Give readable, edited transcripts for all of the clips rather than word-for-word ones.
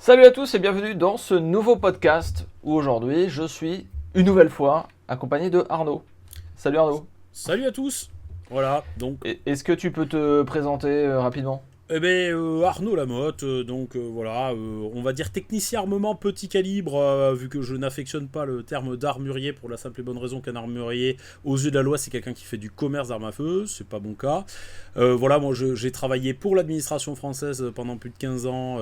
Salut à tous et bienvenue dans ce nouveau podcast où aujourd'hui je suis une nouvelle fois accompagné de Arnaud. Salut Arnaud. Salut à tous. Voilà, donc Est-ce que tu peux te présenter rapidement? Arnaud Lamotte, voilà, on va dire technicien armement petit calibre, vu que je n'affectionne pas le terme d'armurier pour la simple et bonne raison qu'un armurier, aux yeux de la loi, c'est quelqu'un qui fait du commerce d'armes à feu, c'est pas mon cas. Voilà, moi j'ai travaillé pour l'administration française pendant plus de 15 ans,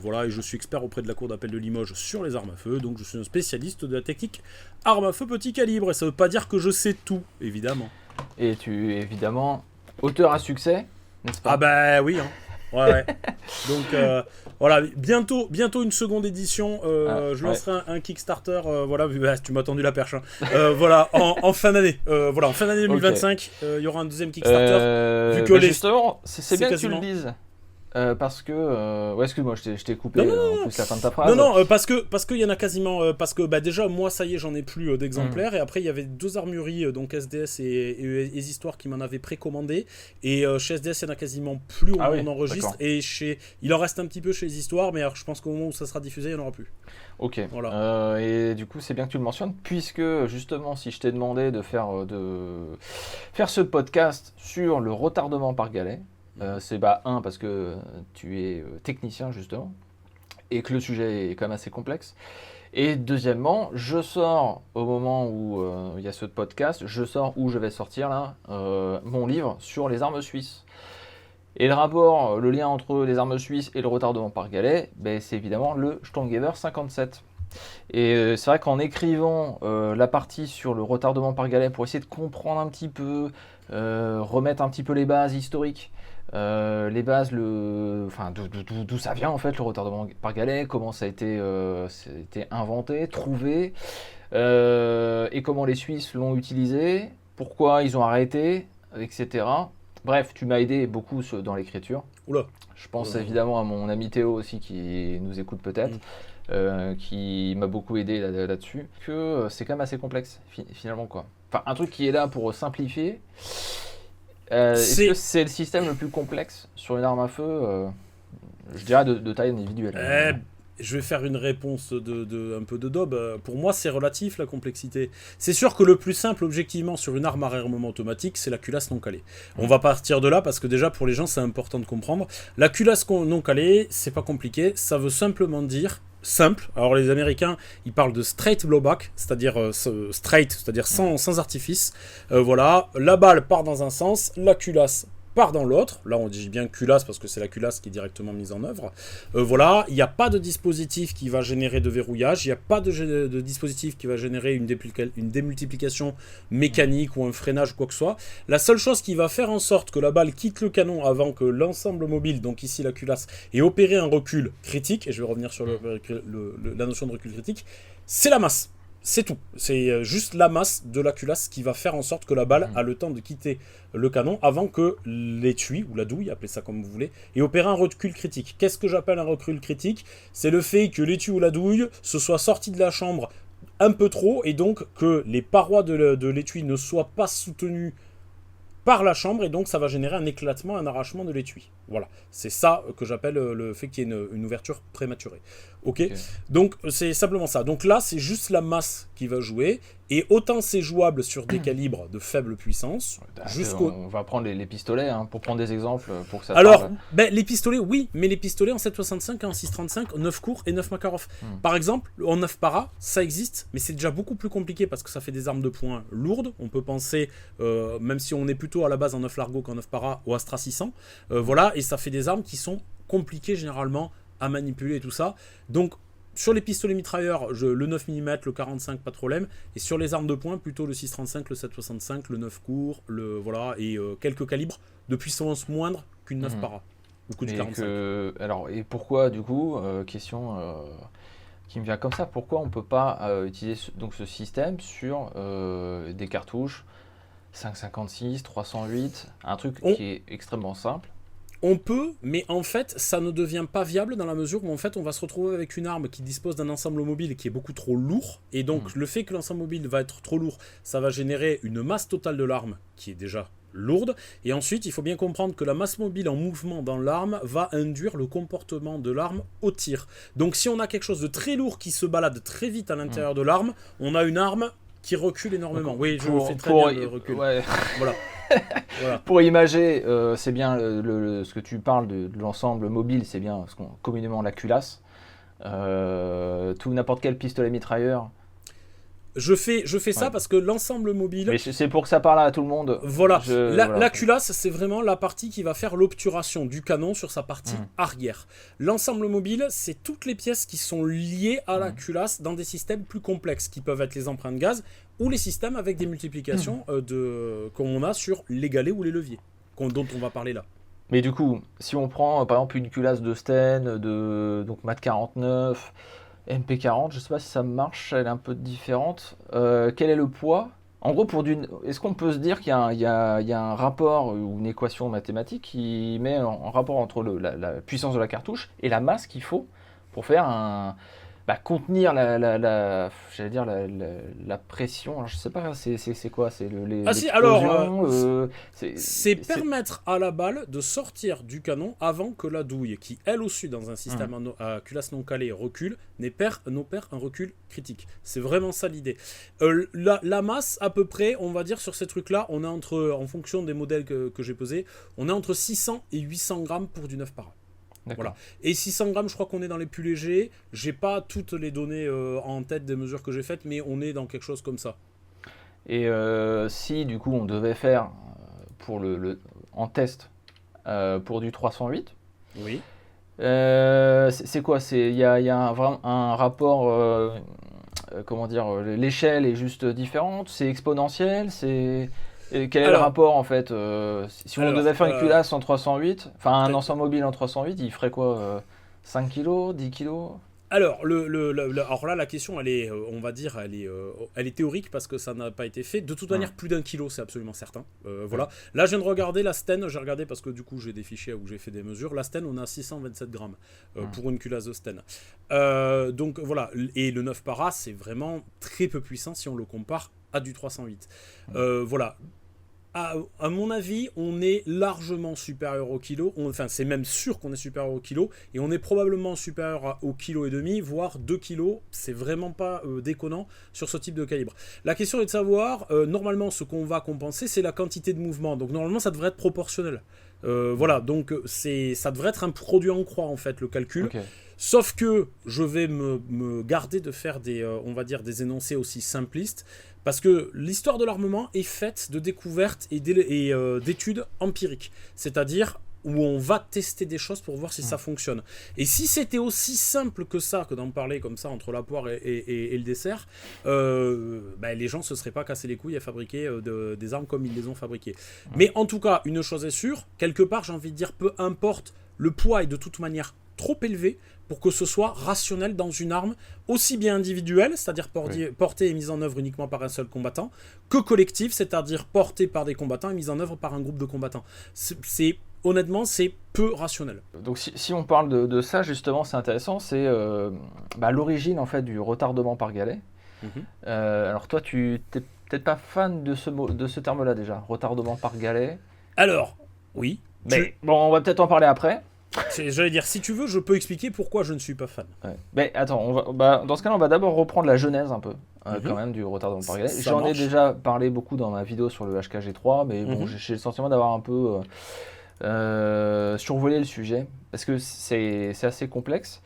voilà, et je suis expert auprès de la cour d'appel de Limoges sur les armes à feu, donc je suis un spécialiste de la technique armes à feu petit calibre, et ça veut pas dire que je sais tout, évidemment. Et tu es évidemment auteur à succès, n'est-ce Ah pas? bah oui, hein. Ouais, ouais. Donc voilà, bientôt une seconde édition. Ah, Je ouais. lancerai un Kickstarter. Voilà, tu m'as tendu la perche, hein. Voilà, en fin d'année. Voilà, en fin d'année Ok. 2025, il y aura un deuxième Kickstarter. Vu que Justement, c'est c'est bien que tu le quasiment. dises. Parce que... Ouais, excuse-moi, je t'ai coupé Non, non, en non, plus la fin de ta non, phrase. non, parce qu'il y en a quasiment, parce que bah déjà moi ça y est j'en ai plus Hmm. d'exemplaires et après il y avait deux armureries donc SDS et Histoires qui m'en avaient précommandé et chez SDS il y en a quasiment plus au Ah moment où oui, on enregistre d'accord. et il en reste un petit peu chez les Histoires mais alors, je pense qu'au moment où ça sera diffusé il n'y en aura plus. Ok. Voilà. Et du coup, c'est bien que tu le mentionnes, puisque justement, si je t'ai demandé de faire ce podcast sur le retardement par galet, c'est parce que tu es technicien justement, et que le sujet est quand même assez complexe. Et deuxièmement, je sors au moment où il y a ce podcast, je sors où je vais sortir là mon livre sur les armes suisses. Et le rapport, le lien entre les armes suisses et le retardement par galet, c'est évidemment le Sturmgewehr 57. Et c'est vrai qu'en écrivant la partie sur le retardement par galet pour essayer de comprendre un petit peu, remettre un petit peu les bases historiques, les bases, enfin, d'où ça vient en fait le retardement par galet, comment ça a été inventé, trouvé, et comment les Suisses l'ont utilisé, pourquoi ils ont arrêté, etc. Bref, tu m'as aidé beaucoup dans l'écriture. Oula. Je Oh là pense là. évidemment à mon ami Théo aussi qui nous écoute peut-être, Mm. qui m'a beaucoup aidé là-dessus, que c'est quand même assez complexe finalement quoi. Enfin, un truc qui est là pour simplifier. Est-ce que C'est c'est le système le plus complexe sur une arme à feu je dirais de taille individuelle, hein, Eh, évidemment. je vais faire une réponse un peu de daube. Pour moi, c'est relatif la complexité. C'est sûr que le plus simple, objectivement, sur une arme à réarmement automatique, c'est la culasse non calée. On Mm. va partir de là parce que déjà, pour les gens, c'est important de comprendre. La culasse non calée, c'est pas compliqué. Ça veut simplement dire simple. Alors les Américains, ils parlent de straight blowback, c'est-à-dire straight, c'est-à-dire Mm. sans artifice. Voilà, la balle part dans un sens, la culasse part dans l'autre. Là, on dit bien culasse parce que c'est la culasse qui est directement mise en œuvre. Voilà, il n'y a pas de dispositif qui va générer de verrouillage, il n'y a pas de dispositif qui va générer une démultiplication mécanique ou un freinage ou quoi que ce soit. La seule chose qui va faire en sorte que la balle quitte le canon avant que l'ensemble mobile, donc ici la culasse, ait opéré un recul critique, et je vais revenir sur la notion de recul critique, c'est la masse. C'est tout. C'est juste la masse de la culasse qui va faire en sorte que la balle Mm. a le temps de quitter le canon avant que l'étui, ou la douille, appelez ça comme vous voulez, ait opéré un recul critique. Qu'est-ce que j'appelle un recul critique? C'est le fait que l'étui ou la douille se soit sorti de la chambre un peu trop et donc que les parois de l'étui ne soient pas soutenues par la chambre et donc ça va générer un éclatement, un arrachement de l'étui. Voilà, c'est ça que j'appelle le fait qu'il y ait une ouverture prématurée. Ok. Ok. Donc c'est simplement ça. Donc là, c'est juste la masse qui va jouer et autant c'est jouable sur des calibres de faible puissance jusqu'au. On va prendre les pistolets hein, pour prendre des exemples pour que ça Alors, parle. ben, les pistolets, oui, mais les pistolets en 7,65, en 6,35, 9 cours et 9 Makarov. Mm. Par exemple, en 9 para, ça existe, mais c'est déjà beaucoup plus compliqué parce que ça fait des armes de poing lourdes. On peut penser, même si on est plutôt à la base en 9 largo qu'en 9 para, au Astra 600. Voilà, et ça fait des armes qui sont compliquées généralement à manipuler et tout ça. Donc, sur les pistolets mitrailleurs, le 9 mm, le 45, pas de problème. Et sur les armes de poing, plutôt le 6,35, le 7,65, le 9 cours, voilà, et quelques calibres de puissance moindre qu'une 9 Mhm. para ou que du Et 45. alors, et pourquoi du coup, question qui me vient comme ça, pourquoi on ne peut pas utiliser donc ce système sur des cartouches 5,56, 308, un truc On, qui est extrêmement simple. on peut, mais en fait, ça ne devient pas viable dans la mesure où en fait, on va se retrouver avec une arme qui dispose d'un ensemble mobile qui est beaucoup trop lourd. Et Mhm. donc, le fait que l'ensemble mobile va être trop lourd, ça va générer une masse totale de l'arme qui est déjà lourde. Et ensuite, il faut bien comprendre que la masse mobile en mouvement dans l'arme va induire le comportement de l'arme au tir. Donc si on a quelque chose de très lourd qui se balade très vite à l'intérieur de l'arme, on a une arme qui recule énormément. Oui, je fais très bien le recul. Ouais. Voilà. Voilà. Pour imager, c'est bien ce que tu parles de l'ensemble mobile, c'est bien communément la culasse. Tout n'importe quel pistolet mitrailleur. Je fais ça parce que l'ensemble mobile... Mais c'est pour que ça parle à tout le monde. Voilà. La culasse, c'est vraiment la partie qui va faire l'obturation du canon sur sa partie arrière. L'ensemble mobile, c'est toutes les pièces qui sont liées à la culasse dans des systèmes plus complexes, qui peuvent être les empreintes gaz ou les systèmes avec des multiplications comme on a sur les galets ou les leviers, dont on va parler là. Mais du coup, si on prend par exemple une culasse de Sten, donc MAT 49... MP40, je sais pas si ça marche, elle est un peu différente. Quel est le poids? En gros, est-ce qu'on peut se dire qu'il y a un rapport ou une équation mathématique qui met en rapport entre la puissance de la cartouche et la masse qu'il faut pour faire contenir j'allais dire la pression. Alors, je sais pas, c'est quoi? C'est c'est permettre à la balle de sortir du canon avant que la douille, qui elle aussi dans un système à culasse non calée recule, n'opère un recul critique. C'est vraiment ça l'idée. La masse à peu près, on va dire sur ces trucs-là, on est en fonction des modèles que j'ai pesés, on est entre 600 et 800 grammes pour du 9 para. Voilà. Et 600 grammes, je crois qu'on est dans les plus légers. J'ai pas toutes les données en tête des mesures que j'ai faites, mais on est dans quelque chose comme ça. Et si du coup on devait faire en test pour du 308, oui. C'est quoi? Il y a un rapport, comment dire, l'échelle est juste différente, c'est exponentiel, quel est le rapport en fait? Si on devait faire une culasse en 308, enfin un ensemble mobile en 308, il ferait quoi? 5 kg, 10 kg? Alors, alors là, la question, elle est, on va dire, elle est théorique parce que ça n'a pas été fait. De toute manière, plus d'1 kilo, c'est absolument certain. Voilà. Là, je viens de regarder la Sten. J'ai regardé parce que du coup, j'ai des fichiers où j'ai fait des mesures. La Sten, on a 627 grammes pour une culasse de Sten. Donc voilà. Et le 9 para, c'est vraiment très peu puissant si on le compare à du 308. Voilà. À mon avis, on est largement supérieur au kilo. Enfin, c'est même sûr qu'on est supérieur au kilo. Et on est probablement supérieur au kilo et demi, voire 2 kilos. C'est vraiment pas déconnant sur ce type de calibre. La question est de savoir, normalement, ce qu'on va compenser, c'est la quantité de mouvement. Donc, normalement, ça devrait être proportionnel. Voilà, donc ça devrait être un produit en croix, en fait, le calcul. Okay. Sauf que je vais me garder de faire on va dire, des énoncés aussi simplistes. Parce que l'histoire de l'armement est faite de découvertes et d'études empiriques. C'est-à-dire où on va tester des choses pour voir si ça fonctionne. Et si c'était aussi simple que ça, que d'en parler comme ça entre la poire et le dessert, les gens ne se seraient pas cassés les couilles à fabriquer des armes comme ils les ont fabriquées. Mais en tout cas, une chose est sûre, quelque part, j'ai envie de dire, peu importe, le poids est de toute manière trop élevé pour que ce soit rationnel dans une arme aussi bien individuelle, c'est-à-dire portée et mise en œuvre uniquement par un seul combattant, que collective, c'est-à-dire portée par des combattants et mise en œuvre par un groupe de combattants. Honnêtement, c'est peu rationnel. Donc si on parle de ça, justement, c'est intéressant, c'est l'origine en fait du retardement par galet. Alors toi, tu n'es peut-être pas fan de ce terme-là déjà, retardement par galet. Alors, oui. Mais bon, on va peut-être en parler après. J'allais dire, si tu veux, je peux expliquer pourquoi je ne suis pas fan. Ouais. Mais attends, dans ce cas-là, on va d'abord reprendre la genèse un peu, quand même, du retardement par galet. J'en ai déjà parlé beaucoup dans ma vidéo sur le HKG3, mais bon, j'ai le sentiment d'avoir un peu survolé le sujet, parce que c'est assez complexe.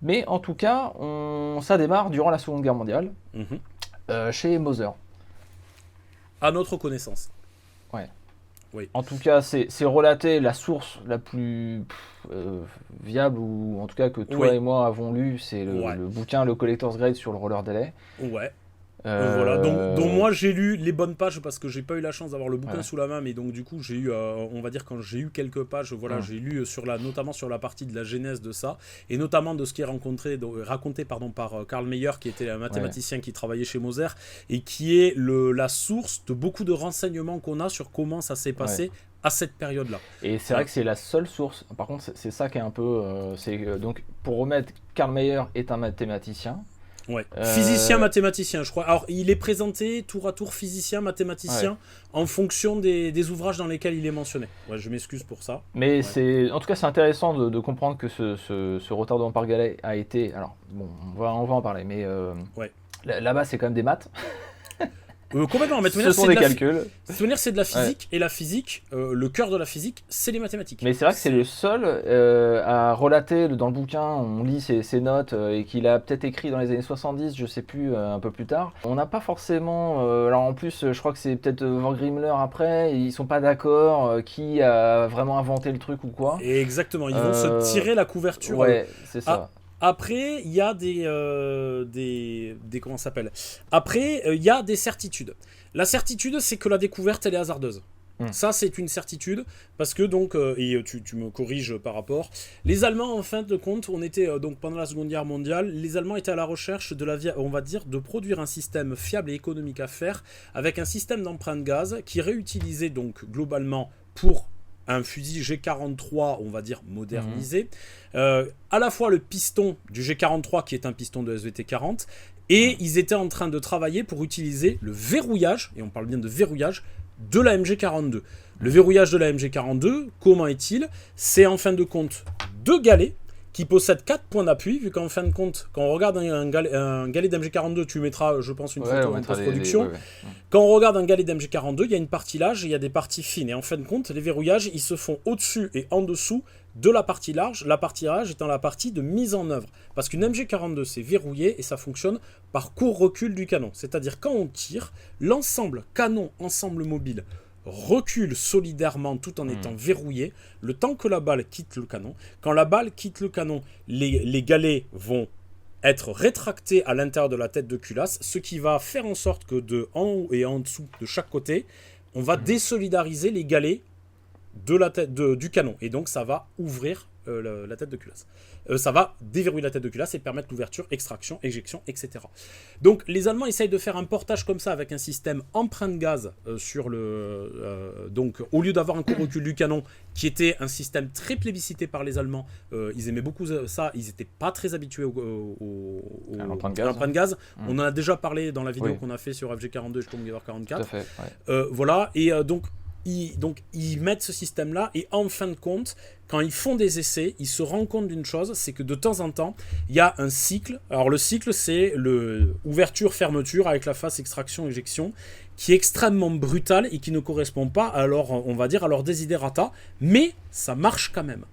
Mais en tout cas, ça démarre durant la Seconde Guerre mondiale, chez Mauser. À notre connaissance. Ouais. Oui. En tout cas, c'est relaté la source la plus viable, ou en tout cas que toi et moi avons lu, c'est le bouquin Le Collector's Grade sur le roller delay. Ouais. Voilà, donc moi j'ai lu les bonnes pages parce que j'ai pas eu la chance d'avoir le bouquin sous la main, mais donc du coup j'ai eu, on va dire quand j'ai eu quelques pages, voilà, j'ai lu notamment sur la partie de la genèse de ça, et notamment de ce qui est raconté par Karl Mayer, qui était un mathématicien qui travaillait chez Moser, et qui est la source de beaucoup de renseignements qu'on a sur comment ça s'est passé à cette période-là. Et c'est vrai que c'est la seule source, par contre c'est ça qui est un peu, donc pour remettre, Karl Mayer est un mathématicien. Ouais. Physicien, mathématicien, je crois. Alors, il est présenté tour à tour physicien, mathématicien, en fonction des ouvrages dans lesquels il est mentionné. Ouais, je m'excuse pour ça. Mais en tout cas, c'est intéressant de comprendre que ce retardement par Gallet a été. Alors, bon, on va en parler, mais là-bas, c'est quand même des maths. Complètement, mais ce sont des calculs. C'est de la physique, et la physique, le cœur de la physique, c'est les mathématiques. Mais c'est vrai que c'est le seul à relater dans le bouquin, on lit ses notes, et qu'il a peut-être écrit dans les années 70, je sais plus, un peu plus tard. On n'a pas forcément, alors en plus, je crois que c'est peut-être Vorgrimler après, ils sont pas d'accord, qui a vraiment inventé le truc ou quoi. Et exactement, ils vont se tirer la couverture. Ouais, c'est ça. Après, il y a comment ça s'appelle ? Après, il y a des certitudes. La certitude, c'est que la découverte, elle est hasardeuse. Ça, c'est une certitude, parce que donc, et tu me corriges par rapport, les Allemands, en fin de compte, on était, donc pendant la Seconde Guerre mondiale, les Allemands étaient à la recherche on va dire, de produire un système fiable et économique à faire, avec un système d'emprunt de gaz qui réutilisait donc globalement pour un fusil G43, on va dire modernisé, à la fois le piston du G43 qui est un piston de SVT-40, et ils étaient en train de travailler pour utiliser le verrouillage, et on parle bien de verrouillage, de la MG42. Le verrouillage de la MG42, comment est-il ? C'est en fin de compte 2 galets qui possèdent 4 points d'appui, vu qu'en fin de compte, quand on regarde un galet d'MG42, tu mettras, je pense, une photo en post-production. Quand on regarde un galet d'MG42, il y a une partie large et il y a des parties fines. Et en fin de compte, les verrouillages, ils se font au-dessus et en dessous de la partie large étant la partie de mise en œuvre. Parce qu'une MG42, c'est verrouillé et ça fonctionne par court-recul du canon. C'est-à-dire, quand on tire, l'ensemble canon-ensemble mobile recule solidairement tout en étant verrouillé le temps que la balle quitte le canon. Quand la balle quitte le canon, les galets vont être rétractés à l'intérieur de la tête de culasse, ce qui va faire en sorte que de en haut et en dessous de chaque côté, on va désolidariser les galets de la tête du canon, et donc ça va ouvrir la tête de culasse. Ça va déverrouiller la tête de culasse et permettre l'ouverture, extraction, éjection, etc. Donc les Allemands essayent de faire un portage comme ça avec un système emprunt de gaz donc au lieu d'avoir un court recul du canon qui était un système très plébiscité par les Allemands, ils aimaient beaucoup ça, ils n'étaient pas très habitués à l'emprunt de gaz. On en a déjà parlé dans la vidéo qu'on a fait sur FG42 et Sturmgewehr 44. Tout à fait, voilà, et donc ils mettent ce système-là, et en fin de compte, quand ils font des essais, ils se rendent compte d'une chose, c'est que de temps en temps, il y a un cycle. Alors le cycle, c'est ouverture-fermeture avec la phase extraction-éjection, qui est extrêmement brutal et qui ne correspond pas à on va dire, à leur desiderata, mais ça marche quand même.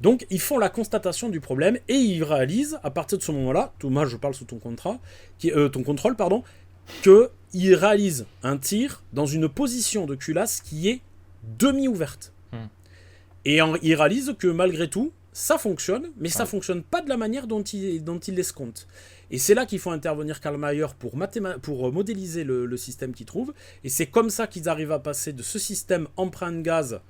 Donc ils font la constatation du problème et ils réalisent, à partir de ce moment-là, Thomas, je parle sous ton contrôle, qu'il réalise un tir dans une position de culasse qui est demi-ouverte. Et il réalise que malgré tout, ça fonctionne, mais ça fonctionne pas de la manière dont il l'escompte. Et c'est là qu'il faut intervenir Karl Mayer pour modéliser le système qu'il trouve. Et c'est comme ça qu'ils arrivent à passer de ce système emprunt de gaz,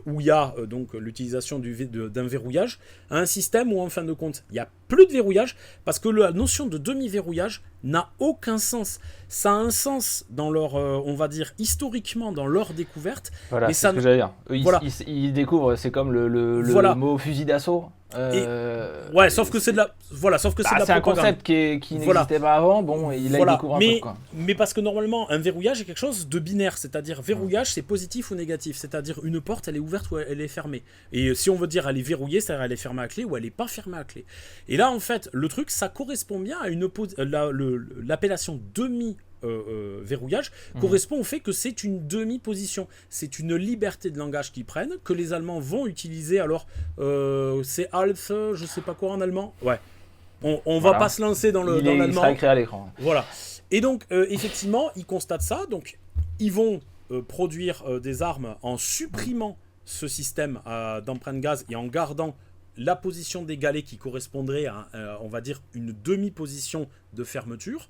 où il y a donc l'utilisation d'un verrouillage, à un système où en fin de compte il n'y a plus de verrouillage, parce que la notion de demi-verrouillage n'a aucun sens. Ça a un sens dans leur, on va dire historiquement dans leur découverte. Voilà, mais c'est ce que j'allais dire. Eux, ils découvrent, c'est comme le mot fusil d'assaut. Ouais, sauf que c'est de la, sauf que c'est de la propagande. C'est un concept qui n'existait pas avant. Bon, il découvre un peu, quoi. Mais parce que normalement, un verrouillage est quelque chose de binaire, c'est-à-dire verrouillage, c'est positif ou négatif, c'est-à-dire une porte, elle est ouverte ou elle est fermée. Et si on veut dire elle est verrouillée, c'est-à-dire elle est fermée à clé ou elle est pas fermée à clé. Et là, en fait, le truc, ça correspond bien à l'appellation demi. Verrouillage correspond au fait que c'est une demi-position, c'est une liberté de langage qu'ils prennent, que les Allemands vont utiliser. Alors c'est Half, je sais pas quoi en allemand, ouais, on va pas se lancer dans l'allemand, il sera écrit à l'écran, voilà. Et donc effectivement ils constatent ça, donc ils vont produire des armes en supprimant ce système d'emprunt de gaz et en gardant la position des galets qui correspondrait à, on va dire, une demi-position de fermeture.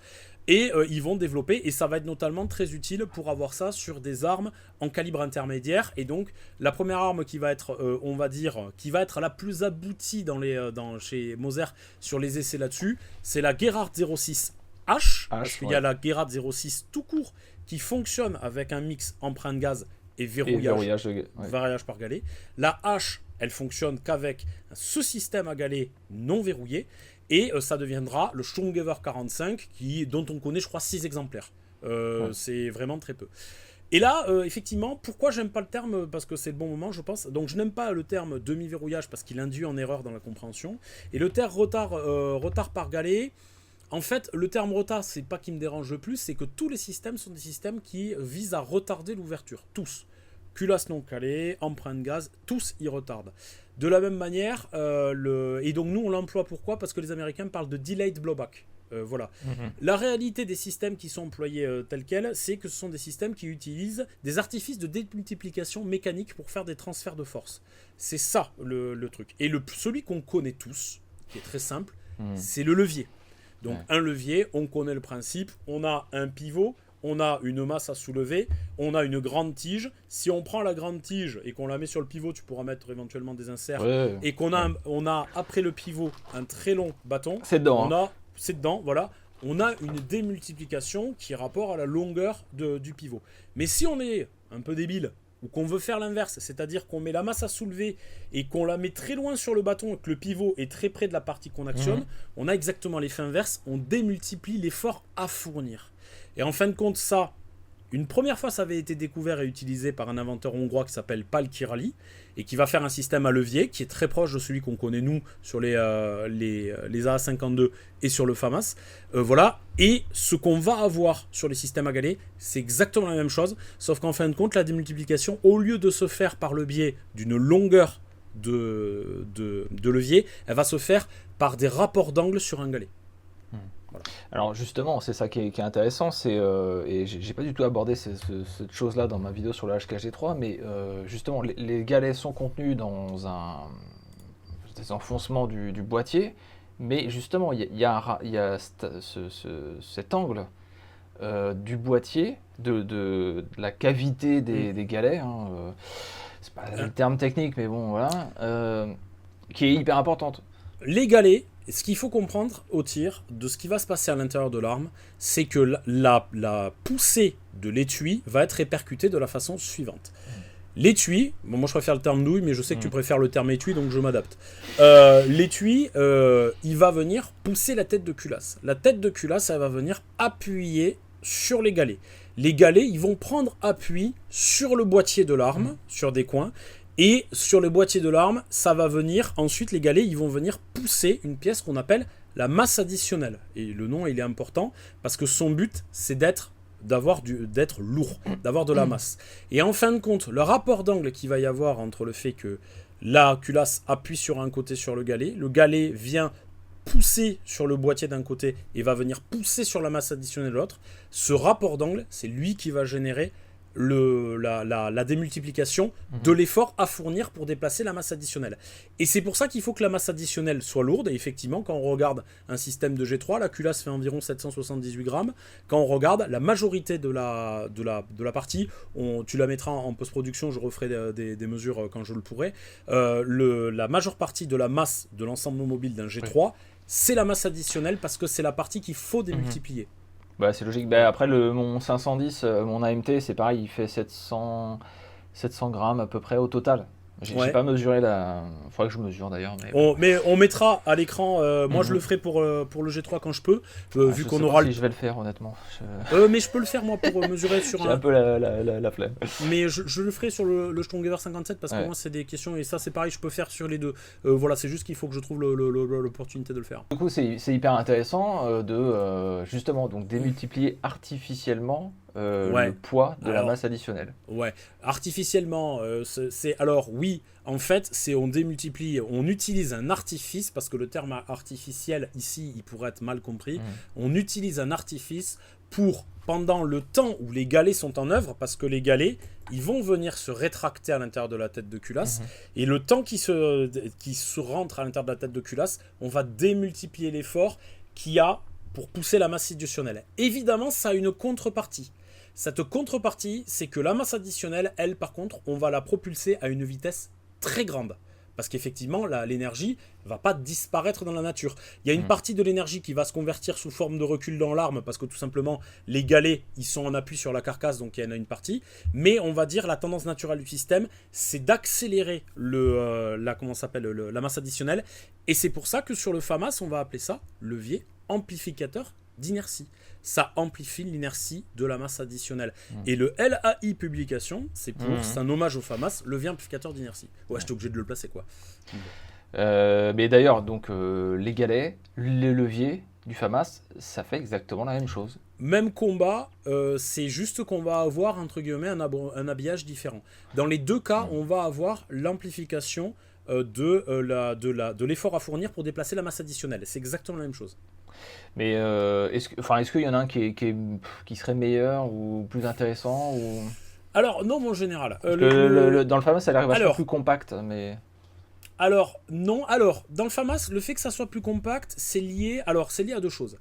Et ils vont développer, et ça va être notamment très utile pour avoir ça sur des armes en calibre intermédiaire. Et donc, la première arme qui va être, on va dire, qui va être la plus aboutie chez Moser sur les essais là-dessus, c'est la Gerhardt 06H, parce qu'il y a la Gerhardt 06 tout court qui fonctionne avec un mix emprunt de gaz et verrouillage par galet. La H, elle fonctionne qu'avec ce système à galet non verrouillé. et ça deviendra le Stromgewehr 45, dont on connaît, je crois, 6 exemplaires. C'est vraiment très peu. Et là, effectivement, pourquoi j'aime pas le terme? Parce que c'est le bon moment, je pense. Donc, je n'aime pas le terme demi-verrouillage parce qu'il induit en erreur dans la compréhension. Et le terme retard par galet, en fait, le terme retard, c'est pas qui me dérange le plus, c'est que tous les systèmes sont des systèmes qui visent à retarder l'ouverture. Tous. Culasse non calée, empreinte gaz, tous y retardent. De la même manière, et donc nous, on l'emploie pourquoi? Parce que les Américains parlent de delayed blowback. Voilà. La réalité des systèmes qui sont employés tels quels, c'est que ce sont des systèmes qui utilisent des artifices de démultiplication mécanique pour faire des transferts de force. C'est ça le truc. Et celui qu'on connaît tous, qui est très simple, c'est le levier. Donc un levier, on connaît le principe, on a un pivot, on a une masse à soulever, on a une grande tige. Si on prend la grande tige et qu'on la met sur le pivot, tu pourras mettre éventuellement des inserts, et qu'on a, on a après le pivot un très long bâton, c'est dedans. C'est dedans, voilà. On a une démultiplication qui est rapport à la longueur du pivot. Mais si on est un peu débile, ou qu'on veut faire l'inverse, c'est-à-dire qu'on met la masse à soulever et qu'on la met très loin sur le bâton et que le pivot est très près de la partie qu'on actionne, on a exactement l'effet inverse, on démultiplie l'effort à fournir. Et en fin de compte, ça, une première fois, ça avait été découvert et utilisé par un inventeur hongrois qui s'appelle Pál Királyi et qui va faire un système à levier qui est très proche de celui qu'on connaît nous sur les AA52 et sur le FAMAS. Voilà. Et ce qu'on va avoir sur les systèmes à galets, c'est exactement la même chose, sauf qu'en fin de compte, la démultiplication, au lieu de se faire par le biais d'une longueur de levier, elle va se faire par des rapports d'angle sur un galet. Voilà. Alors justement, c'est ça qui est intéressant, et j'ai pas du tout abordé cette chose-là dans ma vidéo sur le HKG3, mais justement, les galets sont contenus dans des enfoncements du boîtier, mais justement, il y a cet angle du boîtier, de la cavité des galets, c'est pas le terme technique, mais bon, voilà, qui est hyper importante. Les galets, ce qu'il faut comprendre au tir de ce qui va se passer à l'intérieur de l'arme, c'est que la poussée de l'étui va être répercutée de la façon suivante. L'étui, bon, moi je préfère le terme nouille, mais je sais que tu préfères le terme étui, donc je m'adapte. L'étui, il va venir pousser la tête de culasse. La tête de culasse, elle va venir appuyer sur les galets. Les galets, ils vont prendre appui sur le boîtier de l'arme, sur des coins. Et sur le boîtier de l'arme, ça va venir, ensuite les galets, ils vont venir pousser une pièce qu'on appelle la masse additionnelle. Et le nom, il est important, parce que son but, c'est d'être lourd, d'avoir de la masse. Et en fin de compte, le rapport d'angle qu'il va y avoir entre le fait que la culasse appuie sur un côté sur le galet vient pousser sur le boîtier d'un côté et va venir pousser sur la masse additionnelle de l'autre, ce rapport d'angle, c'est lui qui va générer la démultiplication de l'effort à fournir pour déplacer la masse additionnelle. Et c'est pour ça qu'il faut que la masse additionnelle soit lourde. Et effectivement, quand on regarde un système de G3, la culasse fait environ 778 grammes. Quand on regarde la majorité de la partie, tu la mettras en post-production, je referai des mesures quand je le pourrai. La majeure partie de la masse de l'ensemble non mobile d'un G3, c'est la masse additionnelle parce que c'est la partie qu'il faut démultiplier. Bah, c'est logique. Bah, après, mon 510, mon AMT, c'est pareil, il fait 700 grammes à peu près au total. J'ai pas mesuré il faudrait que je mesure d'ailleurs. Mais on mettra à l'écran, moi je le ferai pour le G3 quand je peux, vu qu'on aura si je vais le faire honnêtement. Mais je peux le faire moi pour mesurer sur J'ai un peu la flemme. Mais je le ferai sur le Stromgewehr 57 parce que moi c'est des questions, et ça c'est pareil, je peux faire sur les deux. Voilà, c'est juste qu'il faut que je trouve l'opportunité de le faire. Du coup, c'est hyper intéressant de justement donc démultiplier artificiellement le poids de la masse additionnelle. Ouais, artificiellement, alors oui, en fait, on démultiplie, on utilise un artifice, parce que le terme artificiel ici, il pourrait être mal compris. On utilise un artifice pour, pendant le temps où les galets sont en œuvre, parce que les galets, ils vont venir se rétracter à l'intérieur de la tête de culasse, et le temps qui se rentre à l'intérieur de la tête de culasse, on va démultiplier l'effort qu'il y a pour pousser la masse additionnelle. Évidemment, ça a une contrepartie. Cette contrepartie, c'est que la masse additionnelle, elle, par contre, on va la propulser à une vitesse très grande. parce qu'effectivement, l'énergie va pas disparaître dans la nature. Il y a une partie de l'énergie qui va se convertir sous forme de recul dans l'arme, parce que tout simplement, les galets, ils sont en appui sur la carcasse, donc il y en a une partie. Mais on va dire, la tendance naturelle du système, c'est d'accélérer la masse additionnelle. Et c'est pour ça que sur le FAMAS, on va appeler ça levier amplificateur d'inertie. Ça amplifie l'inertie de la masse additionnelle. Et le LAI publication, c'est un hommage au FAMAS, levier amplificateur d'inertie. Ouais, j'étais obligé de le placer, quoi. Mais d'ailleurs, donc les galets, les leviers du FAMAS, ça fait exactement la même chose. Même combat, c'est juste qu'on va avoir, entre guillemets, un habillage différent. Dans les deux cas, on va avoir l'amplification de l'effort à fournir pour déplacer la masse additionnelle. C'est exactement la même chose. Mais est-ce qu'il y en a un qui serait meilleur ou plus intéressant ou... Alors, non, mon général. Dans le FAMAS, ça a l'air vachement plus compact, mais... Alors, non. Alors, dans le FAMAS, le fait que ça soit plus compact, c'est lié à deux choses.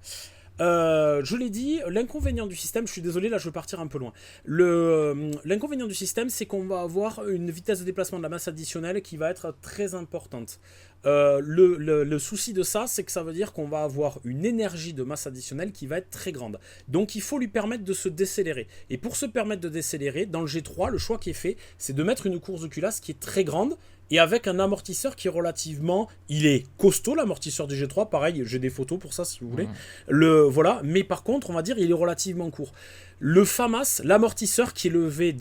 Je l'ai dit, l'inconvénient du système, je suis désolé, là je vais partir un peu loin. L'inconvénient du système, c'est qu'on va avoir une vitesse de déplacement de la masse additionnelle qui va être très importante. Le souci de ça, c'est que ça veut dire qu'on va avoir une énergie de masse additionnelle qui va être très grande. Donc il faut lui permettre de se décélérer. Et pour se permettre de décélérer, dans le G3, le choix qui est fait, c'est de mettre une course de culasse qui est très grande, et avec un amortisseur qui est relativement... Il est costaud, l'amortisseur du G3. Pareil, j'ai des photos pour ça, si vous voulez. Voilà. Mais par contre, on va dire, il est relativement court. Le FAMAS, l'amortisseur qui est levé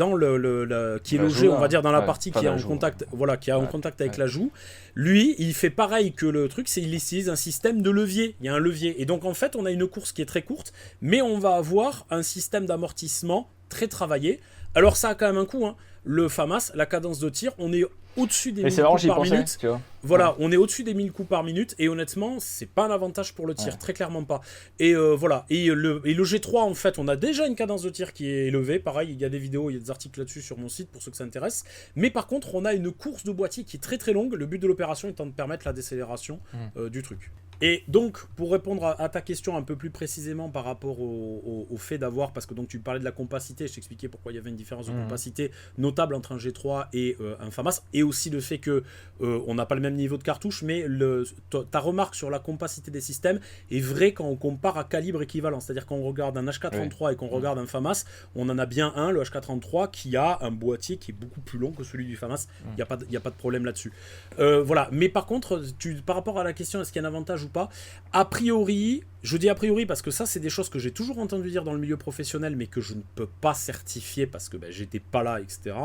qui est logé, on va dire, dans la partie qui est en contact, en contact avec la joue, lui, il fait pareil que le truc, c'est qu'il utilise un système de levier. Il y a un levier. Et donc, en fait, on a une course qui est très courte, mais on va avoir un système d'amortissement très travaillé. Alors, ça a quand même un coût, hein. Le FAMAS, la cadence de tir, on est au-dessus des 1000 coups par minute. Voilà, on est au-dessus des 1000 coups par minute, et honnêtement, c'est pas un avantage pour le tir, très clairement pas. Et voilà, et le G3, en fait, on a déjà une cadence de tir qui est élevée. Pareil, il y a des vidéos, il y a des articles là-dessus sur mon site pour ceux que ça intéresse. Mais par contre, on a une course de boîtier qui est très très longue, le but de l'opération étant de permettre la décélération du truc. Et donc, pour répondre à ta question un peu plus précisément par rapport au fait d'avoir, parce que donc tu parlais de la compacité, je t'expliquais pourquoi il y avait une différence de compacité notable entre un G3 et un FAMAS, et aussi le fait que on n'a pas le même niveau de cartouche, mais ta remarque sur la compacité des systèmes est vraie quand on compare à calibre équivalent, c'est-à-dire quand on regarde un HK33 et qu'on regarde un FAMAS, on en a bien un, le HK33, qui a un boîtier qui est beaucoup plus long que celui du FAMAS, il n'y a pas de problème là-dessus. Voilà, mais par contre, par rapport à la question, est-ce qu'il y a un avantage ou pas, a priori, je dis a priori parce que ça c'est des choses que j'ai toujours entendu dire dans le milieu professionnel mais que je ne peux pas certifier parce que j'étais pas là, etc.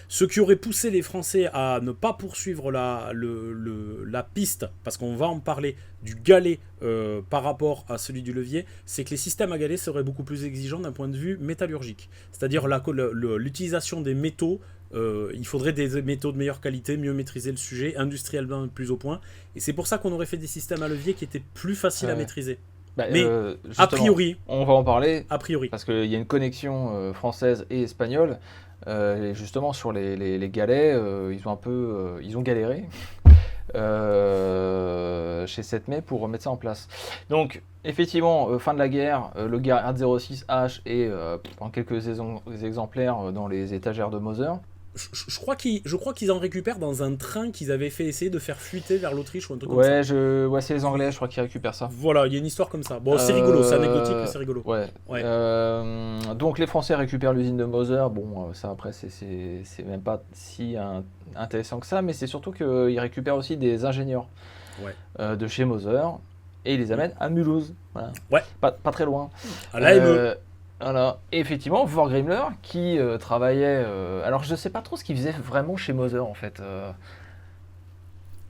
Ce qui aurait poussé les Français à ne pas poursuivre la piste, parce qu'on va en parler, du galet par rapport à celui du levier, c'est que les systèmes à galet seraient beaucoup plus exigeants d'un point de vue métallurgique, c'est-à-dire l'utilisation des métaux. Il faudrait des métaux de meilleure qualité, mieux maîtriser le sujet, industriellement plus au point, et c'est pour ça qu'on aurait fait des systèmes à levier qui étaient plus faciles à maîtriser. Mais a priori, on va en parler, a priori, parce qu'il y a une connexion française et espagnole, et justement sur les galets, ils ont galéré chez 7mai pour remettre ça en place. Donc effectivement, fin de la guerre, le Garand 06H est en quelques exemplaires dans les étagères de Moser. Je crois qu'ils en récupèrent dans un train qu'ils avaient fait essayer de faire fuiter vers l'Autriche ou un truc comme ça. Ouais, c'est les Anglais, je crois qu'ils récupèrent ça. Voilà, il y a une histoire comme ça. Bon, c'est rigolo, c'est anecdotique, mais c'est rigolo. Ouais. Donc les Français récupèrent l'usine de Moser. Bon, ça après, c'est même pas si intéressant que ça, mais c'est surtout qu'ils récupèrent aussi des ingénieurs de chez Moser et ils les amènent à Mulhouse. Voilà. Ouais. Pas très loin. À l'AME. Voilà. Et effectivement, Vorgrimler qui travaillait. Alors, je ne sais pas trop ce qu'il faisait vraiment chez Moser en fait.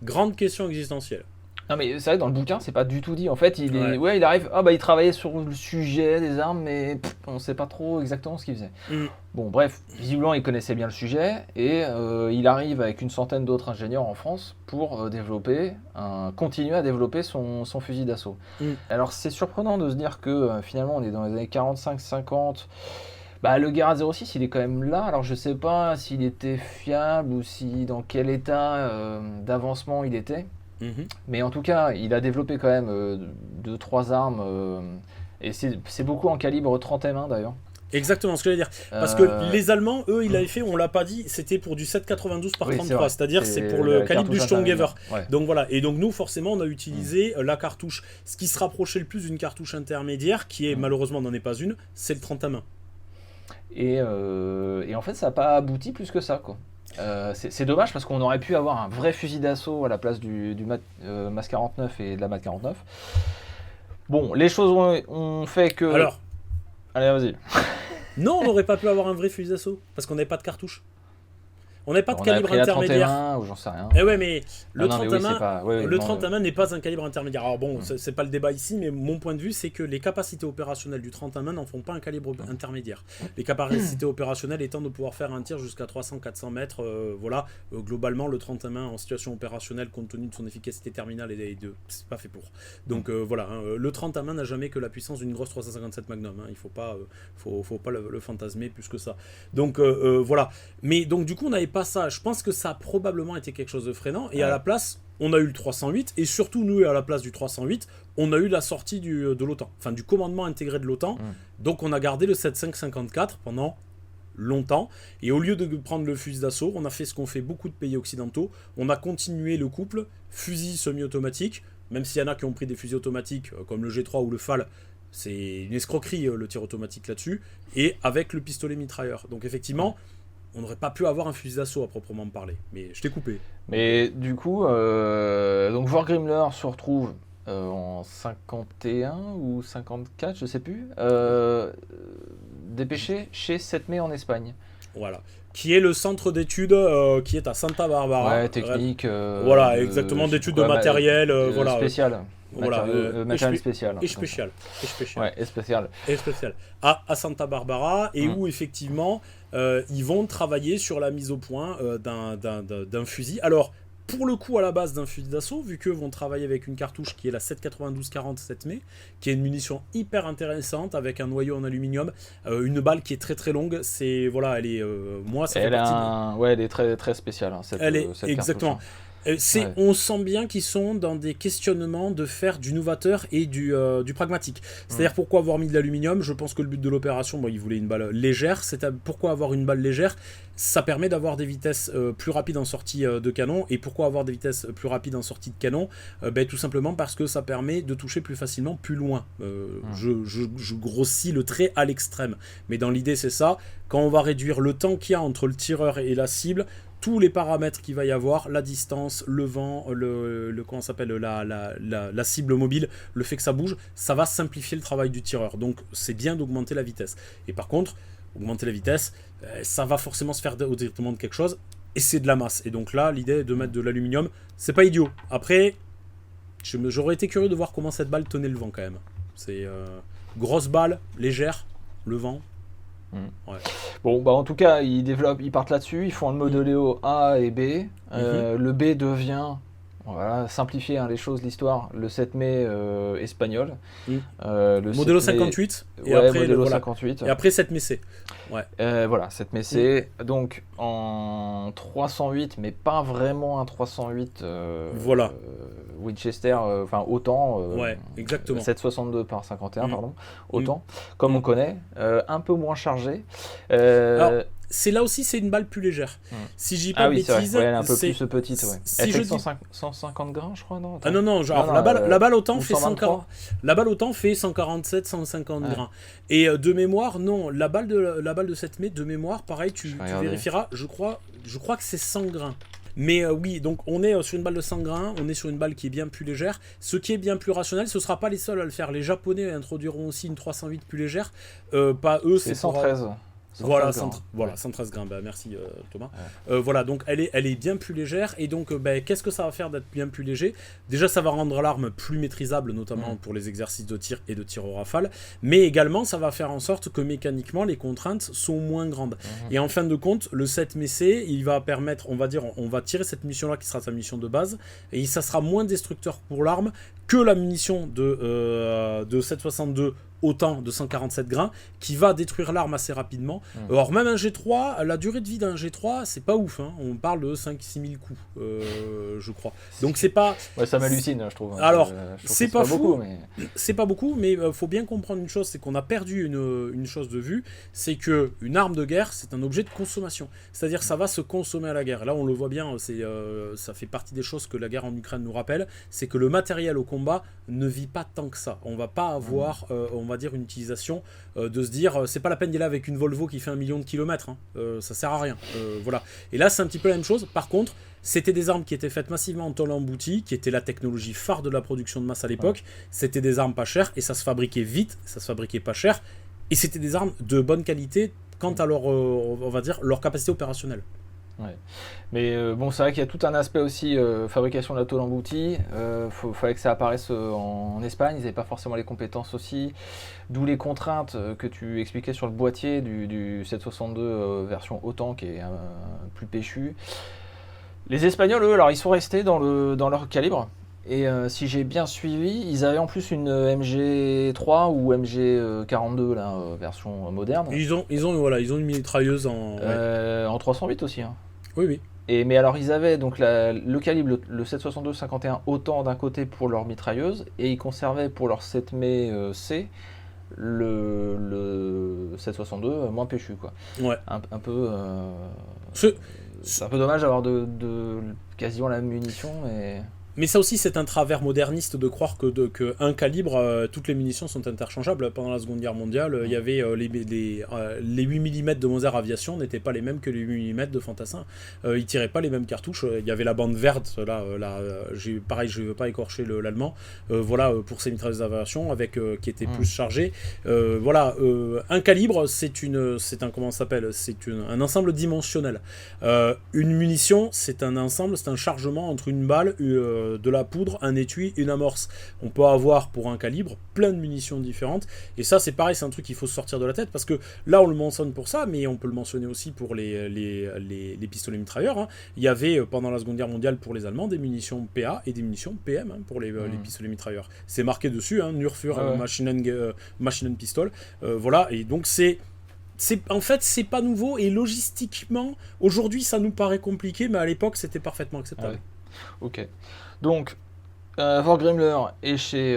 Grande question existentielle. Non, mais c'est vrai, dans le bouquin, c'est pas du tout dit. En fait, il arrive. Il travaillait sur le sujet des armes, mais on ne sait pas trop exactement ce qu'il faisait. Bon, bref, visiblement, il connaissait bien le sujet et il arrive avec une centaine d'autres ingénieurs en France pour continuer à développer son fusil d'assaut. Alors, c'est surprenant de se dire que finalement, on est dans les années 45-50. Le Garand 06, il est quand même là. Alors, je sais pas s'il était fiable ou dans quel état d'avancement il était. Mais en tout cas, il a développé quand même 2-3 armes. Et c'est beaucoup en calibre 30 M1 d'ailleurs. Exactement ce que j'allais dire. Parce que les Allemands, eux, ils l'avaient fait, on l'a pas dit, c'était pour du 7,92 par 33, c'est-à-dire c'est pour le calibre du Sturmgewehr. Ouais. Donc voilà, et donc nous, forcément, on a utilisé la cartouche. Ce qui se rapprochait le plus d'une cartouche intermédiaire, qui est malheureusement n'en est pas une, c'est le 30 à main. Et en fait, ça n'a pas abouti plus que ça, quoi. C'est dommage parce qu'on aurait pu avoir un vrai fusil d'assaut à la place du MAS 49 et de la MAT 49. Bon, les choses ont fait que... Alors, allez, vas-y. non, on n'aurait pas pu avoir un vrai fusil d'assaut, parce qu'on n'avait pas de cartouche. On n'avait pas de On calibre a pris intermédiaire. La 31, ou j'en sais rien. Eh ouais, mais le 30 à main, le 30 à main n'est pas un calibre intermédiaire. Alors bon, c'est pas le débat ici, mais mon point de vue, c'est que les capacités opérationnelles du 30 à main n'en font pas un calibre intermédiaire. Les capacités opérationnelles étant de pouvoir faire un tir jusqu'à 300-400 mètres. Voilà, globalement, le 30 à main en situation opérationnelle, compte tenu de son efficacité terminale, c'est pas fait pour. Donc voilà, le 30 à main n'a jamais que la puissance d'une grosse 357 Magnum. Il faut pas le fantasmer plus que ça. Donc voilà. Mais donc du coup, on n'avait pas ça. Je pense que ça a probablement été quelque chose de freinant. Et à la place, on a eu le 308. Et surtout, nous, à la place du 308, on a eu la sortie de l'OTAN. Enfin, du commandement intégré de l'OTAN. Donc, on a gardé le 7.5.54 pendant longtemps. Et au lieu de prendre le fusil d'assaut, on a fait ce qu'ont fait beaucoup de pays occidentaux. On a continué le couple fusil semi-automatique. Même s'il y en a qui ont pris des fusils automatiques, comme le G3 ou le FAL. C'est une escroquerie, le tir automatique là-dessus. Et avec le pistolet mitrailleur. Donc, effectivement... on n'aurait pas pu avoir un fusil d'assaut à proprement parler. Mais je t'ai coupé. Mais du coup, donc Wargrimler se retrouve en 51 ou 54, je sais plus, dépêché chez 7 mai en Espagne. Voilà. Qui est le centre d'études qui est à Santa Barbara. Ouais, technique. Voilà, exactement, d'études de matériel. Voilà. Spécial. Voilà, matériel spécial. Et spécial. Ouais, et spécial. Et spécial. À Santa Barbara, et où effectivement, ils vont travailler sur la mise au point d'un fusil. Alors, pour le coup, à la base d'un fusil d'assaut, vu qu'eux vont travailler avec une cartouche qui est la 7,92-40 7 mai, qui est une munition hyper intéressante, avec un noyau en aluminium, une balle qui est très très longue, c'est, voilà, elle est, moi, ça fait partie ouais, elle est très, très spéciale, hein, cette exactement. Cartouche. On sent bien qu'ils sont dans des questionnements de faire du novateur et du pragmatique. C'est-à-dire pourquoi avoir mis de l'aluminium. Je pense que le but de l'opération, ils voulaient une balle légère. Pourquoi avoir une balle légère? Ça permet d'avoir des vitesses plus rapides en sortie de canon. Et pourquoi avoir des vitesses plus rapides en sortie de canon? Tout simplement parce que ça permet de toucher plus facilement, plus loin. Je grossis le trait à l'extrême. Mais dans l'idée, c'est ça. Quand on va réduire le temps qu'il y a entre le tireur et la cible, tous les paramètres qu'il va y avoir, la distance, le vent, comment s'appelle, la cible mobile, le fait que ça bouge, ça va simplifier le travail du tireur. Donc c'est bien d'augmenter la vitesse. Et par contre, augmenter la vitesse, ça va forcément se faire au détriment de quelque chose, et c'est de la masse. Et donc là, l'idée de mettre de l'aluminium, c'est pas idiot. Après, j'aurais été curieux de voir comment cette balle tenait le vent quand même. C'est grosse balle, légère, le vent. Ouais. Bon, en tout cas, ils partent là-dessus, ils font le modeléo A et B. Le B devient, voilà, simplifier les choses, l'histoire, le 7 mai espagnol. Le Modelo 58, et ouais, après Modelo 58. Et après 7 mai C. Ouais. Voilà, 7 mai C. Donc en 308, mais pas vraiment un 308 voilà. Winchester, enfin autant. Ouais, exactement. 7,62 par 51, pardon. Autant, comme on connaît. Un peu moins chargé. Alors, c'est là aussi, c'est une balle plus légère. Si j'y pas de bêtises, elle est un peu plus petite. Ouais. Si elle fait je 150 grains, je crois, non? Ah non, genre la balle autant fait 140. La balle autant fait 147, 150 grains. Et de mémoire, non, la balle de 7 mai, de mémoire, pareil, tu vérifieras. Je crois que c'est 100 grains. Mais oui, donc on est sur une balle de 100 grains, on est sur une balle qui est bien plus légère. Ce qui est bien plus rationnel, ce ne sera pas les seuls à le faire. Les Japonais introduiront aussi une 308 plus légère. Pas eux, c'est 113. Voilà, 113 grains, merci Thomas. Voilà, donc elle est bien plus légère, et donc qu'est-ce que ça va faire d'être bien plus léger? Déjà, ça va rendre l'arme plus maîtrisable, notamment pour les exercices de tir et de tir au rafale, mais également ça va faire en sorte que mécaniquement les contraintes sont moins grandes. Et en fin de compte, le 7 MSC, il va permettre, on va tirer cette munition-là qui sera sa munition de base, et ça sera moins destructeur pour l'arme que la munition de 7,62 autant de 147 grains, qui va détruire l'arme assez rapidement, Alors même un G3, la durée de vie d'un G3, c'est pas ouf. Hein. On parle de 5-6 000 coups, je crois. Donc c'est pas... Ouais, ça m'hallucine, je trouve. Alors, je trouve c'est pas fou, beaucoup, mais... c'est pas beaucoup, mais faut bien comprendre une chose, c'est qu'on a perdu une chose de vue, c'est que une arme de guerre, c'est un objet de consommation. C'est-à-dire ça va se consommer à la guerre. Là, on le voit bien, ça fait partie des choses que la guerre en Ukraine nous rappelle, c'est que le matériel au combat ne vit pas tant que ça. On va pas avoir, on va dire, une utilisation de se dire, c'est pas la peine d'y aller avec une Volvo qui fait 1 million de kilomètres, hein. Ça sert à rien. Voilà. Et là, c'est un petit peu la même chose. Par contre, c'était des armes qui étaient faites massivement en tôle emboutie, qui était la technologie phare de la production de masse à l'époque. C'était des armes pas chères, et ça se fabriquait vite, ça se fabriquait pas cher, et c'était des armes de bonne qualité quant à leur, on va dire, leur capacité opérationnelle. Ouais. Mais bon, c'est vrai qu'il y a tout un aspect aussi fabrication de la tôle emboutie. Fallait que ça apparaisse en Espagne, ils n'avaient pas forcément les compétences aussi. D'où les contraintes que tu expliquais sur le boîtier du 762 version OTAN qui est plus péchu. Les Espagnols, eux, alors ils sont restés dans leur calibre. Et si j'ai bien suivi, ils avaient en plus une MG3 ou MG42 là, version moderne. Ils ont une mitrailleuse en 308 aussi. Hein. Oui. Mais alors ils avaient donc le calibre, le 762-51 autant d'un côté pour leur mitrailleuse, et ils conservaient pour leur 7 mai C le 762 moins péchu quoi. Ouais. Un peu. C'est un peu dommage d'avoir de quasiment la même munition, mais. Mais ça aussi, c'est un travers moderniste de croire que un calibre, toutes les munitions sont interchangeables. Pendant la Seconde Guerre mondiale, il y avait les 8 mm de Moser Aviation n'étaient pas les mêmes que les 8 mm de Fantassin. Ils tiraient pas les mêmes cartouches. Il y avait la bande verte, pareil, je ne veux pas écorcher l'allemand, pour ces mitrailleuses d'aviation, qui était plus chargée. Un calibre, c'est un ensemble dimensionnel. Une munition, c'est un ensemble, c'est un chargement entre une balle, de la poudre, un étui, une amorce. On peut avoir pour un calibre plein de munitions différentes, et ça c'est pareil, c'est un truc qu'il faut se sortir de la tête, parce que là on le mentionne pour ça, mais on peut le mentionner aussi pour les pistolets mitrailleurs, hein. Il y avait pendant la Seconde Guerre mondiale pour les Allemands des munitions PA et des munitions PM, hein, pour les pistolets mitrailleurs. C'est marqué dessus, hein, Nurfur Maschinen Pistol, et donc en fait, c'est pas nouveau, et logistiquement, aujourd'hui ça nous paraît compliqué, mais à l'époque c'était parfaitement acceptable. Ok. Donc, Vorgrimler est chez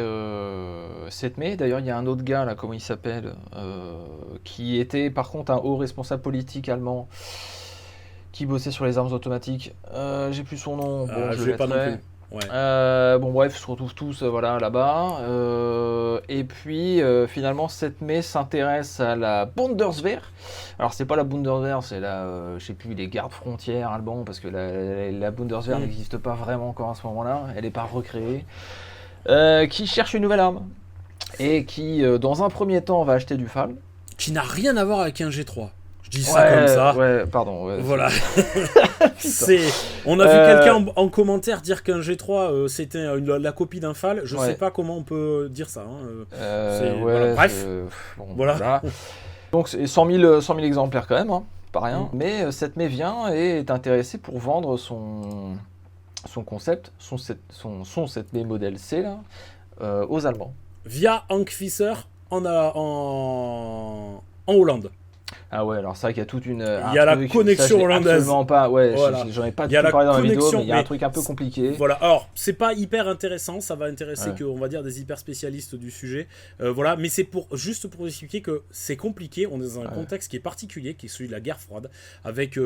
7 mai. D'ailleurs, il y a un autre gars, là, comment il s'appelle, qui était par contre un haut responsable politique allemand qui bossait sur les armes automatiques. J'ai plus son nom. Bon, je le pas non mettrai. plus. Ouais. Bref, ils se retrouvent tous là-bas. Et puis, finalement, 7 mai s'intéresse à la Bundeswehr. Alors, c'est pas la Bundeswehr, c'est je sais plus, les gardes frontières allemands, parce que la Bundeswehr n'existe pas vraiment encore à ce moment-là. Elle n'est pas recréée. Qui cherche une nouvelle arme. Et qui, dans un premier temps, va acheter du FAL. Qui n'a rien à voir avec un G3. Je dis ça comme ça. Ouais, pardon. Ouais, voilà. On a vu quelqu'un en commentaire dire qu'un G3 c'était la copie d'un FAL. Je sais pas comment on peut dire ça. Hein. Bref. Voilà. Donc c'est 100 000 exemplaires quand même, hein, pas rien. Mais 7 mai vient et est intéressé pour vendre son concept, son 7 mai modèle C là, aux Allemands. Via Hank Fischer en Hollande. Ah ouais, alors c'est vrai qu'il y a toute une. Il y a la connexion hollandaise. Absolument pas, j'en ai pas tout parlé dans la vidéo, mais il y a un truc un peu compliqué. Voilà, alors c'est pas hyper intéressant, ça va intéresser on va dire des hyper spécialistes du sujet. Mais c'est juste pour expliquer que c'est compliqué, on est dans un contexte qui est particulier, qui est celui de la guerre froide, avec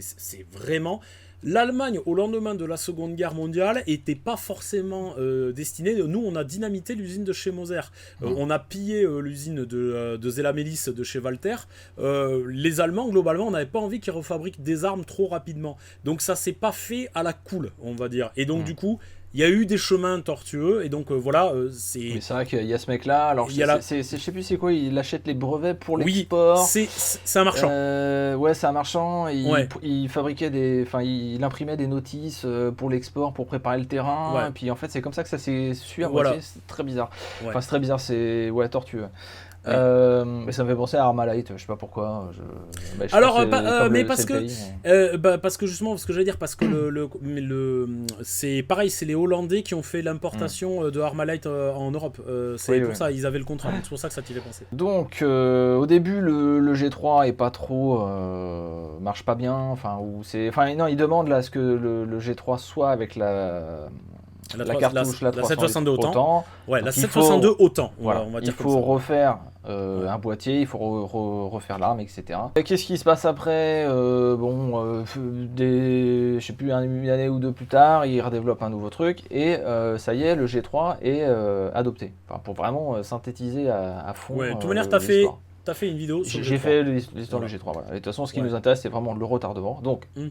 c'est vraiment. L'Allemagne, au lendemain de la Seconde Guerre mondiale, n'était pas forcément destinée. Nous, on a dynamité l'usine de chez Moser. On a pillé l'usine de Zella-Mélis de chez Walter. Les Allemands, globalement, n'avaient pas envie qu'ils refabriquent des armes trop rapidement. Donc ça s'est pas fait à la cool, on va dire. Et donc, du coup, il y a eu des chemins tortueux, et donc c'est... Mais c'est vrai qu'il y a ce mec-là, alors je sais plus c'est quoi, il achète les brevets pour l'export. Oui, c'est un marchand. C'est un marchand, il fabriquait il imprimait des notices pour l'export, pour préparer le terrain, et puis en fait c'est comme ça que ça s'est su à moitié, c'est très bizarre. Enfin c'est très bizarre, c'est tortueux. Mais ça me fait penser à Armalite, je sais pas pourquoi. Je Alors, pense que mais c'est parce le que, pays, parce que justement, ce que j'allais dire, parce que c'est pareil, c'est les Hollandais qui ont fait l'importation de Armalite en Europe. C'est Oui, pour oui. ça, ils avaient le contrat. Donc c'est pour ça que ça t'y fait penser. Donc, au début, le G3 est pas trop, marche pas bien. Non, il demande là à ce que le G3 soit avec la cartouche, la 762 300 autant. Ouais, Donc, la il 762 autant. Voilà, On va il dire comme faut ça. refaire un boîtier, il faut refaire l'arme, etc. Et qu'est-ce qui se passe après? Je sais plus, une année ou deux plus tard, il redéveloppe un nouveau truc et ça y est, le G3 est adopté. Enfin, pour vraiment synthétiser à fond Ouais, de toute manière, l'histoire. t'as fait une vidéo sur le J'ai G3. fait l'histoire Voilà. du G3. Voilà. Et de toute façon, ce qui Ouais. nous intéresse, c'est vraiment le retardement. Donc Mm.